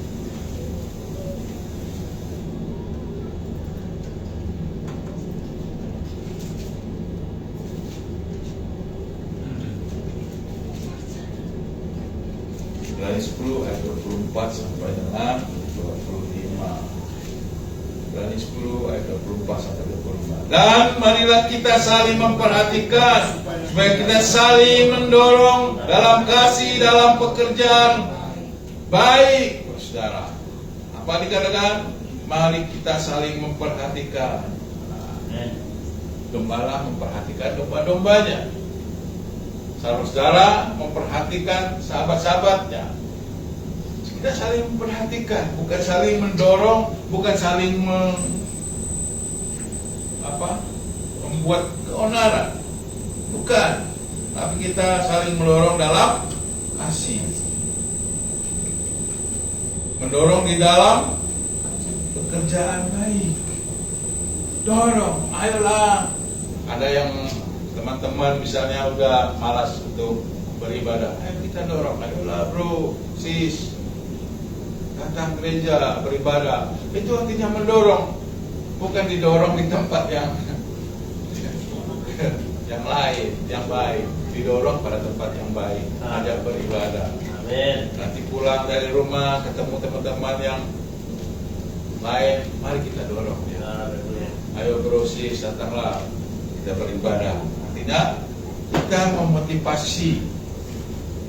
Ibrani 10 ayat 24 sampai dengan 25. Ibrani 10 ayat 24 sampai 25. Dan marilah kita saling memperhatikan, supaya kita saling mendorong dalam kasih, dalam pekerjaan baik, saudara. Apa dikatakan? Mari kita saling memperhatikan. Gembala memperhatikan domba-dombanya, saudara memperhatikan sahabat-sahabatnya. Kita saling memperhatikan, bukan saling mendorong, bukan saling membuat keonaran, bukan. Tapi kita saling mendorong dalam kasih, mendorong di dalam pekerjaan baik. Dorong, ayolah. Ada yang teman-teman misalnya udah malas untuk beribadah, ayo kita dorong, ayolah bro, sis, datang gereja beribadah. Itu artinya mendorong, bukan didorong di tempat yang lain, yang baik. Didorong pada tempat yang baik, ajak beribadah. Amin. Nanti pulang dari rumah ketemu teman-teman yang lain, mari kita dorong ya. Ayo bro sis, datanglah kita beribadah. Artinya kita memotivasi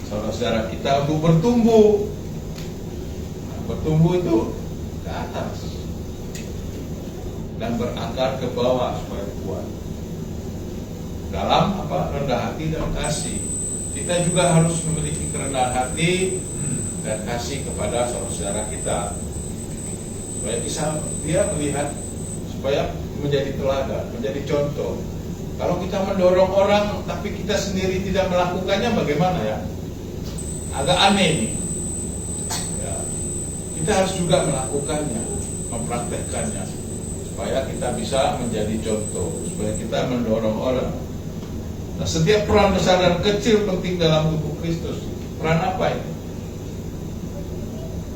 saudara-saudara kita untuk bertumbuh. Bertumbuh itu ke atas dan berakar ke bawah supaya kuat. Dalam rendah hati dan kasih. Kita juga harus memiliki kerendahan hati dan kasih kepada saudara-saudara kita, supaya dia melihat, supaya menjadi teladan, menjadi contoh. Kalau kita mendorong orang tapi kita sendiri tidak melakukannya, bagaimana ya? Agak aneh nih ya. Kita harus juga melakukannya, mempraktekkannya, supaya kita bisa menjadi contoh, supaya kita mendorong orang. Nah, setiap peran besar dan kecil penting dalam tubuh Kristus. Peran apa ini?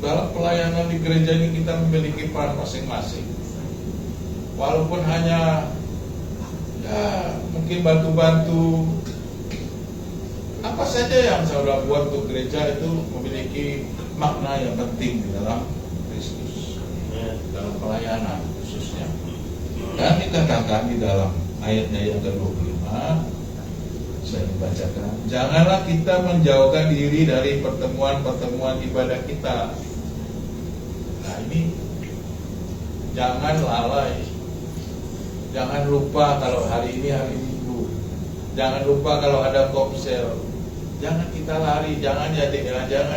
Dalam pelayanan di gereja ini kita memiliki peran masing-masing. Walaupun hanya mungkin bantu-bantu, apa saja yang saudara buat untuk gereja itu memiliki makna yang penting di dalam Kristus, dalam pelayanan khususnya. Dan dikatakan di dalam ayatnya yang ke-25, saya membacakan, janganlah kita menjauhkan diri dari pertemuan-pertemuan ibadah kita. Nah ini, jangan lalai, jangan lupa kalau hari ini hari Minggu, jangan lupa kalau ada komsel, jangan kita lari, jangan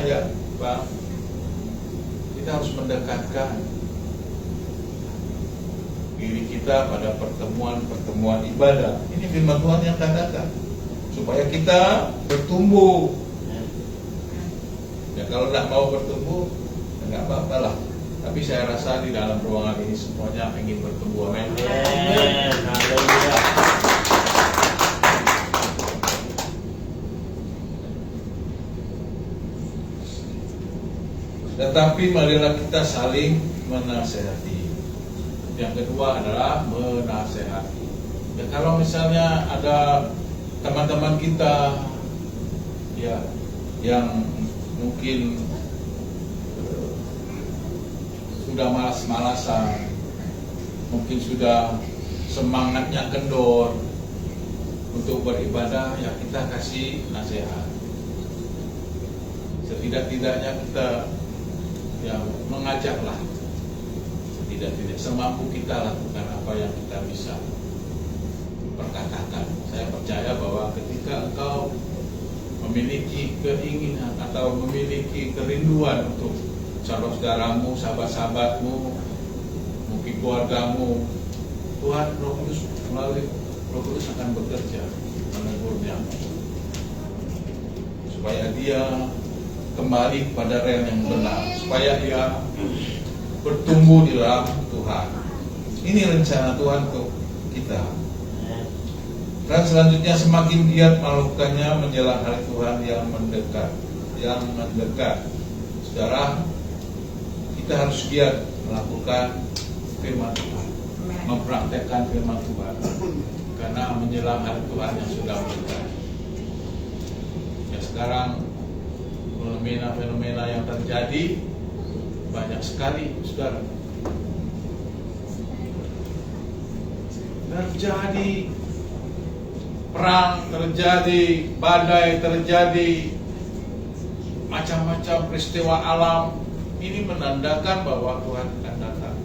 ya Pak. Kita harus mendekatkan diri kita pada pertemuan-pertemuan ibadah. Ini firman Tuhan yang katakan, supaya kita bertumbuh. Ya kalau tidak mau bertumbuh, enggak apa-apa lah. Tapi saya rasa di dalam ruangan ini semuanya ingin bertumbuh. Amin. Dan tetapi marilah kita saling menasehati. Yang kedua adalah menasehati. Ya, kalau misalnya ada teman-teman kita ya yang mungkin sudah malas-malasan, mungkin sudah semangatnya kendor untuk beribadah, ya kita kasih nasihat. Setidak-tidaknya kita ya mengajaklah, setidak-tidak semampu kita lakukan apa yang kita bisa perkatakan. Saya percaya bahwa ketika engkau memiliki keinginan atau memiliki kerinduan untuk saudara-saudaramu, sahabat-sahabatmu, mungkin keluargamu, Tuhan Roh Kudus melalui Roh Kudus akan bekerja menegurnya supaya dia kembali pada rel yang benar, supaya dia bertumbuh di dalam Tuhan. Ini rencana Tuhan untuk kita. Dan selanjutnya semakin giat melakukannya menjelang hari Tuhan yang mendekat. Saudara, kita harus giat melakukan firman Tuhan, mempraktekkan firman Tuhan, karena menjelang hari Tuhan yang sudah mendekat. Ya, sekarang fenomena yang terjadi banyak sekali, saudara. Terjadi perang, terjadi badai, terjadi macam-macam peristiwa alam. Ini menandakan bahwa Tuhan akan datang.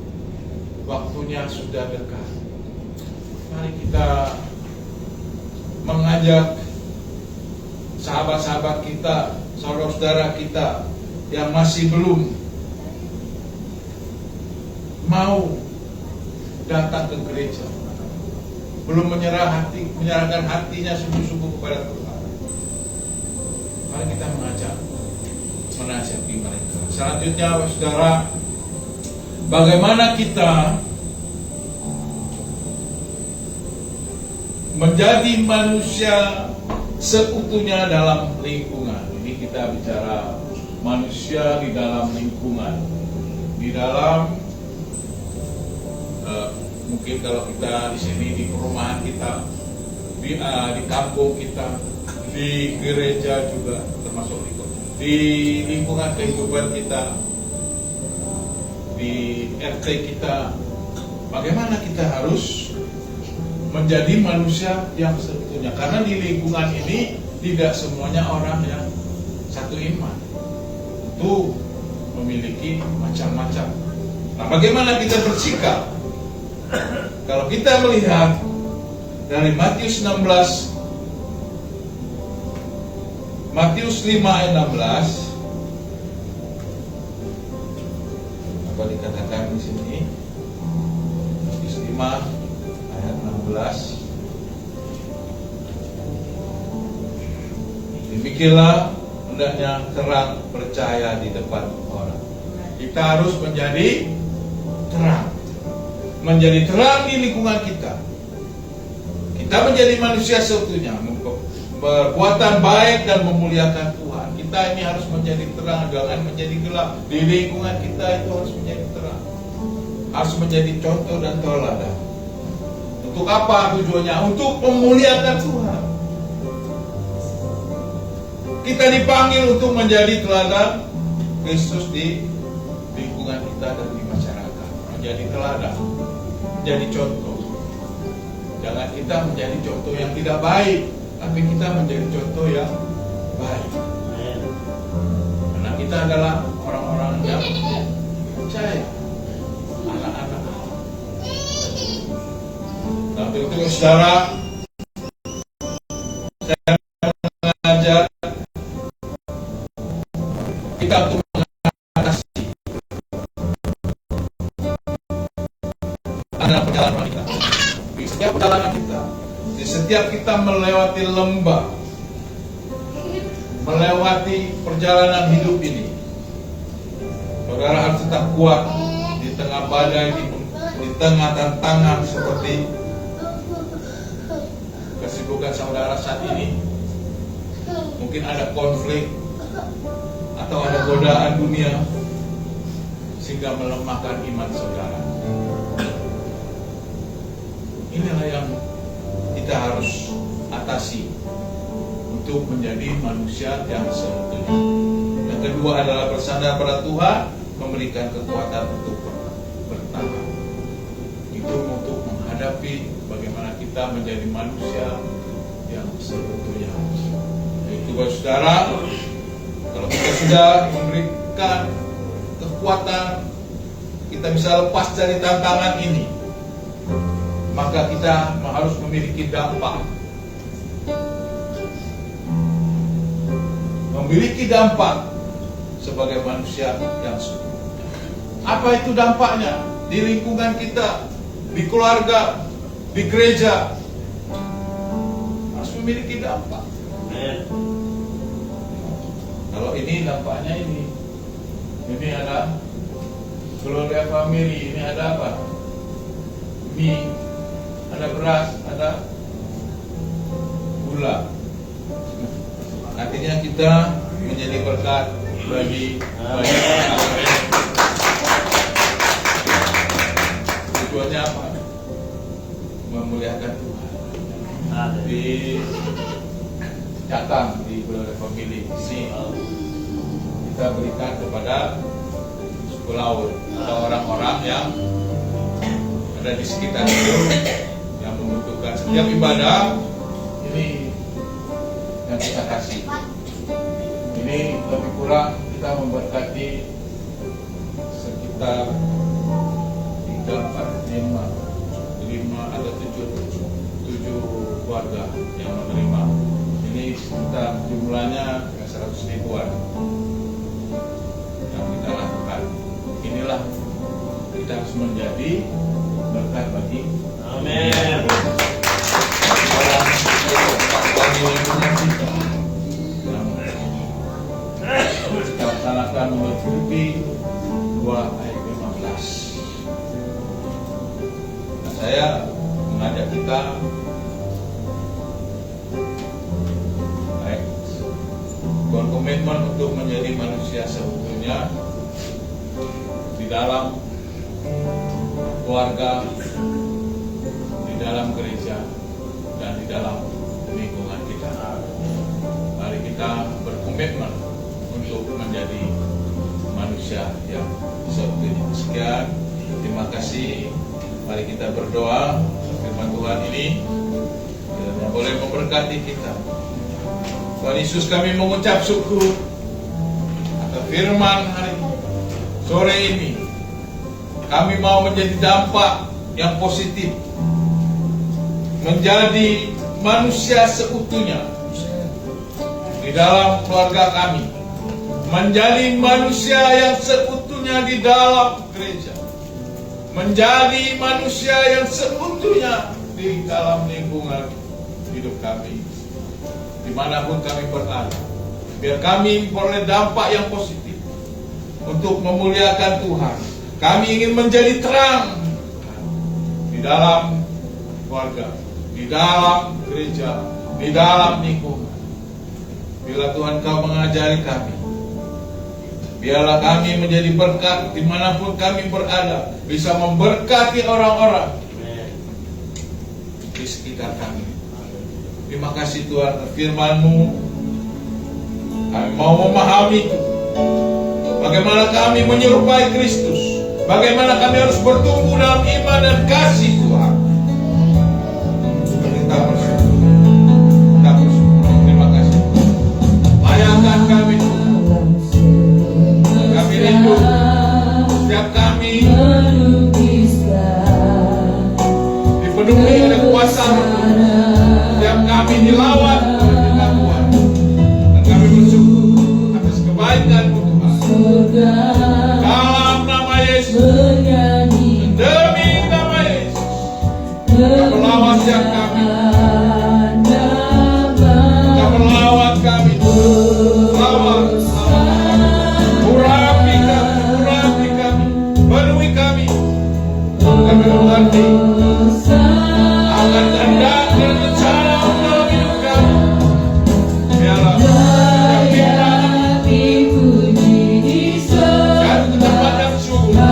Waktunya sudah dekat. Mari kita mengajak sahabat-sahabat kita, saudara-saudara kita yang masih belum mau datang ke gereja, belum menyerahkan hatinya sungguh-sungguh kepada Tuhan. Mari kita menasihati mereka. Selanjutnya, saudara, bagaimana kita menjadi manusia seutuhnya dalam lingkungan. Ini kita bicara manusia di dalam lingkungan, di dalam mungkin kalau kita di sini di perumahan kita, di kampung kita, di gereja juga termasuk di lingkungan kehidupan kita, di RT kita, bagaimana kita harus menjadi manusia yang seutuhnya. Karena di lingkungan ini tidak semuanya orang yang satu iman, itu memiliki macam-macam. Nah, bagaimana kita bersikap? Kalau kita melihat dari Matius 5 ayat 16, apa dikatakan di sini? Matius 5 ayat 16. Demikianlah hendaknya terang percaya di depan orang. Kita harus menjadi terang. Menjadi terang di lingkungan kita. Kita menjadi manusia seutuhnya, perbuatan baik dan memuliakan Tuhan. Kita ini harus menjadi terang, jangan menjadi gelap. Di lingkungan kita itu harus menjadi terang, harus menjadi contoh dan teladan. Untuk apa tujuannya? Untuk memuliakan Tuhan. Kita dipanggil untuk menjadi teladan Kristus di lingkungan kita dan di masyarakat. Menjadi teladan, menjadi contoh. Jangan kita menjadi contoh yang tidak baik, tapi kita menjadi contoh yang baik. Karena kita adalah orang-orang yang percaya, anak-anak Allah. Nah, untuk itu saudara, saya mengajak kita untuk mengatasi dalam perjalanan kita. Di setiap perjalanan kita, di setiap kita melewati lembah, melewati perjalanan hidup ini, saudara harus tetap kuat di tengah badai, di tengah tantangan seperti kesibukan saudara saat ini. Mungkin ada konflik atau ada godaan dunia, sehingga melemahkan iman saudara. Inilah yang kita harus atasi untuk menjadi manusia yang seutuhnya. Yang kedua adalah bersandar pada Tuhan, memberikan kekuatan untuk bertahan. Itu untuk menghadapi bagaimana kita menjadi manusia yang seutuhnya. Itu bagi saudara, kalau kita sudah memberikan kekuatan, kita bisa lepas dari tantangan ini, maka kita harus memiliki dampak. Memiliki dampak sebagai manusia yang seutuhnya. Apa itu dampaknya? Di lingkungan kita, di keluarga, di gereja, harus memiliki dampak. Kalau ini dampaknya ini ada keluarga family, ini ada apa? Mie, ada beras, ada gula. Artinya kita menjadi berkat bagi banyak orang. Tujuannya apa? Memuliakan Tuhan. Di datang di keluarga family ini kita berikan kepada suku laut atau orang-orang yang ada di sekitar itu yang membutuhkan. Setiap ibadah ini yang kita kasih. Ini lebih kurang kita memberkati sekitar 3, 4, 5 atau 7 keluarga yang menerima. Ini sekitar jumlahnya 100 ribuan yang kita lakukan. Inilah kita harus menjadi berkat bagi amin. Kita laksanakan menurut Filipi 2 ayat 15. Nah, saya mengajak kita berkomitmen untuk menjadi manusia seutuhnya di dalam keluarga, di dalam gereja, dan di dalam lingkungan kita. Mari kita berkomitmen untuk menjadi manusia yang seutuhnya. Sekian, terima kasih. Mari kita berdoa firman Tuhan ini yang boleh memberkati kita. Tuhan Yesus, kami mengucap syukur atas firman hari ini. Sore ini kami mau menjadi dampak yang positif, menjadi manusia seutuhnya di dalam keluarga kami, menjadi manusia yang seutuhnya di dalam gereja, menjadi manusia yang seutuhnya di dalam lingkungan hidup kami, dimanapun kami berada. Biar kami memperoleh dampak yang positif untuk memuliakan Tuhan. Kami ingin menjadi terang di dalam keluarga, di dalam gereja, di dalam lingkungan. Bila Tuhan Kau mengajari kami, biarlah kami menjadi berkat dimanapun kami berada, bisa memberkati orang-orang di sekitar kami. Terima kasih Tuhan atas firman-Mu. Kami mau memahami bagaimana kami menyerupai Kristus, bagaimana kami harus bertumbuh dalam iman dan kasih Tuhan. Kita bersyukur. Terima kasih. Layakan kami. Kami rindu setiap kami dipenuhi oleh kuasa-Mu. Setiap kami dilawat oleh firman Tuhan, dan kami bersyukur atas kebaikan-Mu Tuhan. Dalam nama Yesus, demi nama Yesus, Kau melawat setiap kami, Kau melawat kami, melawat, urapi kami, penuhi kami, kami mengerti akan kehendak dan rencana dalam hidup kami. Biarlah setiap kita jatuh ke tempat yang subur,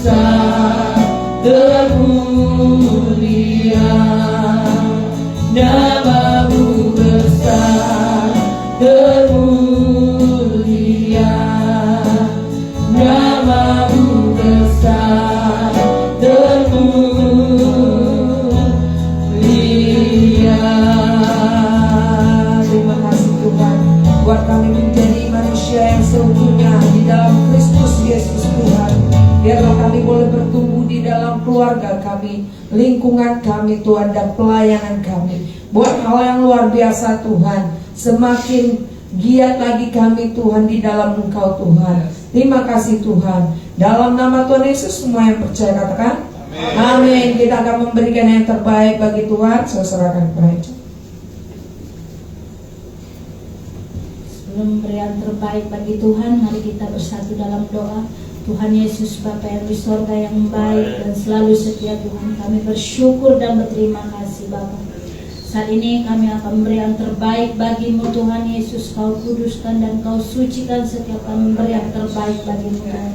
besar termulia, namamu besar termulia, namamu besar termulia. Terima kasih Tuhan, buat kami menjadi manusia yang seutuhnya di dalam Kristus Yesus Tuhan. Biarlah kami boleh bertumbuh di dalam keluarga kami, lingkungan kami Tuhan, dan pelayanan kami. Buat hal yang luar biasa Tuhan, semakin giat lagi kami Tuhan di dalam Engkau Tuhan. Terima kasih Tuhan. Dalam nama Tuhan Yesus semua yang percaya katakan amin. Kita akan memberikan yang terbaik bagi Tuhan. Saya serahkan kepada Sebelum memberi yang terbaik bagi Tuhan, mari kita bersatu dalam doa. Tuhan Yesus Bapa yang di sorga yang baik dan selalu setia Tuhan, kami bersyukur dan berterima kasih Bapa. Saat ini kami akan memberi yang terbaik bagi-Mu Tuhan Yesus. Kau kuduskan dan Kau sucikan setiap kami memberi yang terbaik bagi-Mu Tuhan.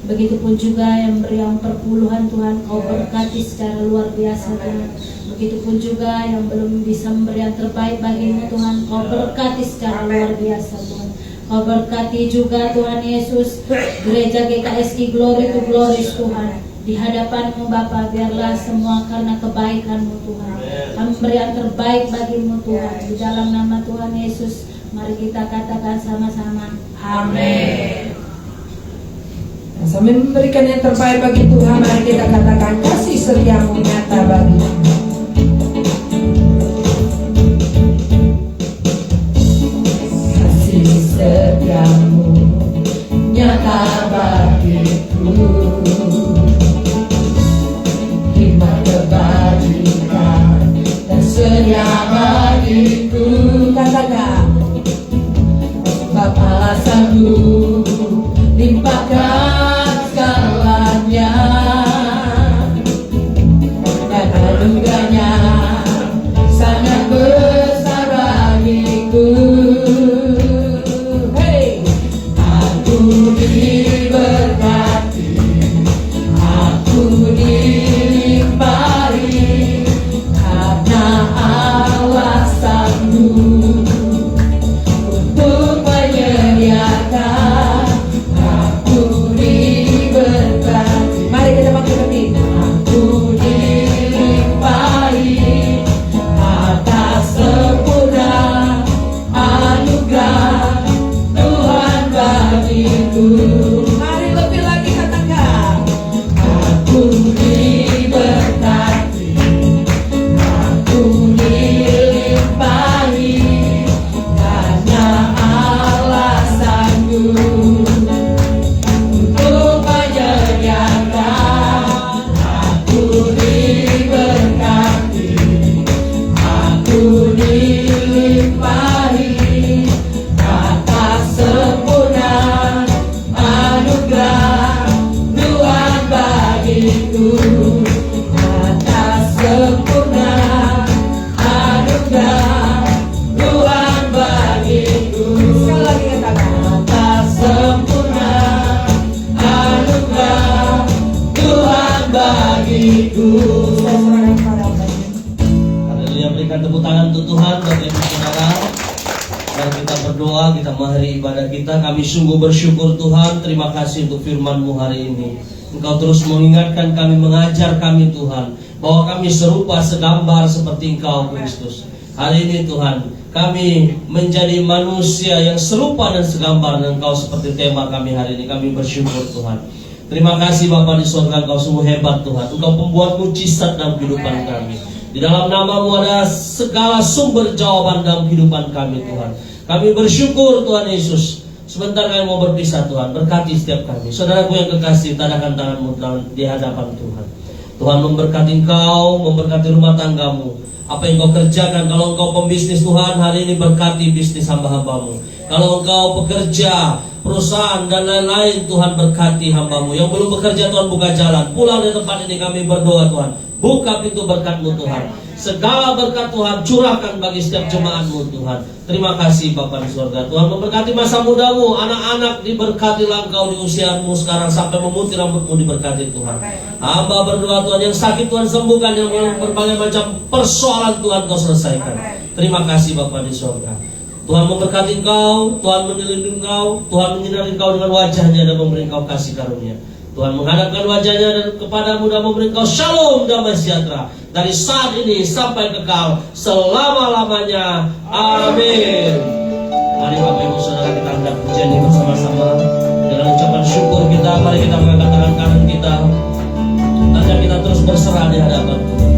Begitupun juga yang beri yang perpuluhan Tuhan, Kau berkati secara luar biasa Tuhan. Begitupun juga yang belum bisa memberi yang terbaik bagi-Mu Tuhan, Kau berkati secara luar biasa Tuhan. Kau berkati juga Tuhan Yesus gereja GKSI Glory to Glories Tuhan. Di hadapan-Mu Bapa, biarlah semua karena kebaikan-Mu Tuhan. Kami beri yang terbaik bagi-Mu Tuhan. Di dalam nama Tuhan Yesus, mari kita katakan sama-sama amin. Sambil memberikan yang terbaik bagi Tuhan, mari kita katakan kasih setia-Mu nyata bagi kami. Kasih setia-Mu nyata bagiku, hikmat kebajikan dan setia bagiku. Katakan sebab alasanku limpahkan segalanya dan anugerahnya sangat besar bagiku. Hey, aku diberkati, aku dilimpahi karena alasan-Mu untuk menyediakan. Mari kita panggil aku dilimpahi atas sempurna anugerah Tuhan bagiku. Mari lebih lagi katakan aku diberkati, aku dilimpahi karena alasan-Mu untuk menyediakan. Aku diberkati, aku dilimpahi atas sempurna anugerah Tuhan bagiku, atas sempurna anugerah Tuhan bagiku. Sekali lagi katakan atas sempurna anugerah Tuhan bagiku. Haleluya, berikan tepuk tangan untuk Tuhan. Bapak Ibu Saudara, mari kita berdoa, kita mengakhiri ibadah kita. Kami sungguh bersyukur Tuhan, terima kasih untuk firman-Mu hari ini. Engkau terus mengingatkan kami, mengajar kami Tuhan, bahwa kami serupa segambar seperti Engkau Kristus. Hari ini Tuhan, kami menjadi manusia yang serupa dan segambar dengan Engkau seperti tema kami hari ini. Kami bersyukur Tuhan. Terima kasih Bapa di surga, Engkau sungguh hebat Tuhan. Engkau pembuat mujizat dalam kehidupan kami. Di dalam nama-Mu ada segala sumber jawaban dalam kehidupan kami Tuhan. Kami bersyukur Tuhan Yesus. Sebentar kami mau berpisah Tuhan, berkati setiap kami. Saudaraku yang kekasih, tadakan tanganmu di hadapan Tuhan. Tuhan memberkati engkau, memberkati rumah tanggamu. Apa yang kau kerjakan, kalau engkau pembisnis Tuhan, hari ini berkati bisnis hamba-hambamu. Kalau engkau perusahaan dan lain-lain. Tuhan berkati hamba-Mu yang belum bekerja, Tuhan buka jalan. Pulang di tempat ini kami berdoa, Tuhan, buka pintu berkat-Mu, Tuhan. Segala berkat Tuhan curahkan bagi setiap jemaat-Mu, Tuhan. Terima kasih Bapa di surga. Tuhan memberkati masa muda-Mu, anak-anak diberkatilah Engkau di usia-Mu sekarang sampai memutih rambut-Mu, diberkati Tuhan. Hamba berdoa Tuhan, yang sakit Tuhan sembuhkan, yang berbagai macam persoalan Tuhan Kau selesaikan. Terima kasih Bapa di surga. Tuhan memberkati Engkau, Tuhan menyelidiki Engkau, Tuhan menyinari Engkau dengan wajah-Nya dan memberi Engkau kasih karunia. Tuhan menghadapkan wajah-Nya dan kepadamu dan memberi Engkau shalom, damai sejahtera dari saat ini sampai kekal selama-lamanya. Amin. Mari Bapak Ibu Saudara kita angkat pujian ini bersama-sama dengan ucapan syukur kita. Mari kita mengangkat tangan kanan kita dan kita terus berserah di hadapan Tuhan.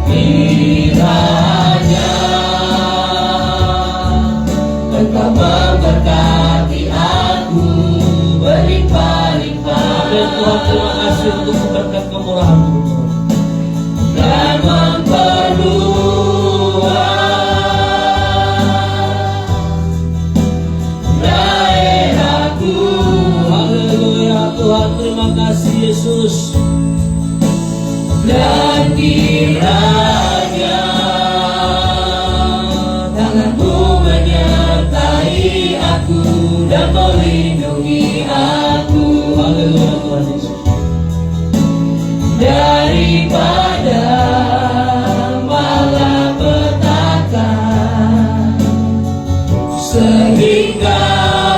Kiranya Engkau memberkati aku berlimpah-limpah. Amin Tuhan, terima kasih untuk berkat kemurahan-Mu Tuhan. Dan memperluas daerahku. Haleluya Tuhan, terima kasih Yesus. Dan kiranya tangan-Mu menyertai aku dan melindungi aku. Haleluya Tuhan Yesus. Daripada malapetaka sehingga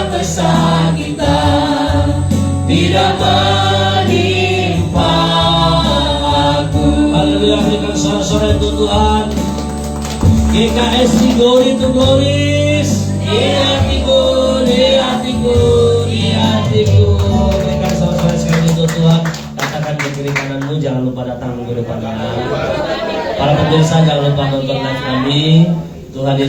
kesakitan tidak menimpa aku. Haleluya, berikan suara-suara itu Tuhan. GKS di glory to glories. Di hatiku, di hatiku, di hatiku. Berikan suara-suara sekali itu Tuhan. Katakan di kiri kananmu, jangan lupa datang ke depan kami. Para pemirsa jangan lupa nonton live kami. Tuhan Yesus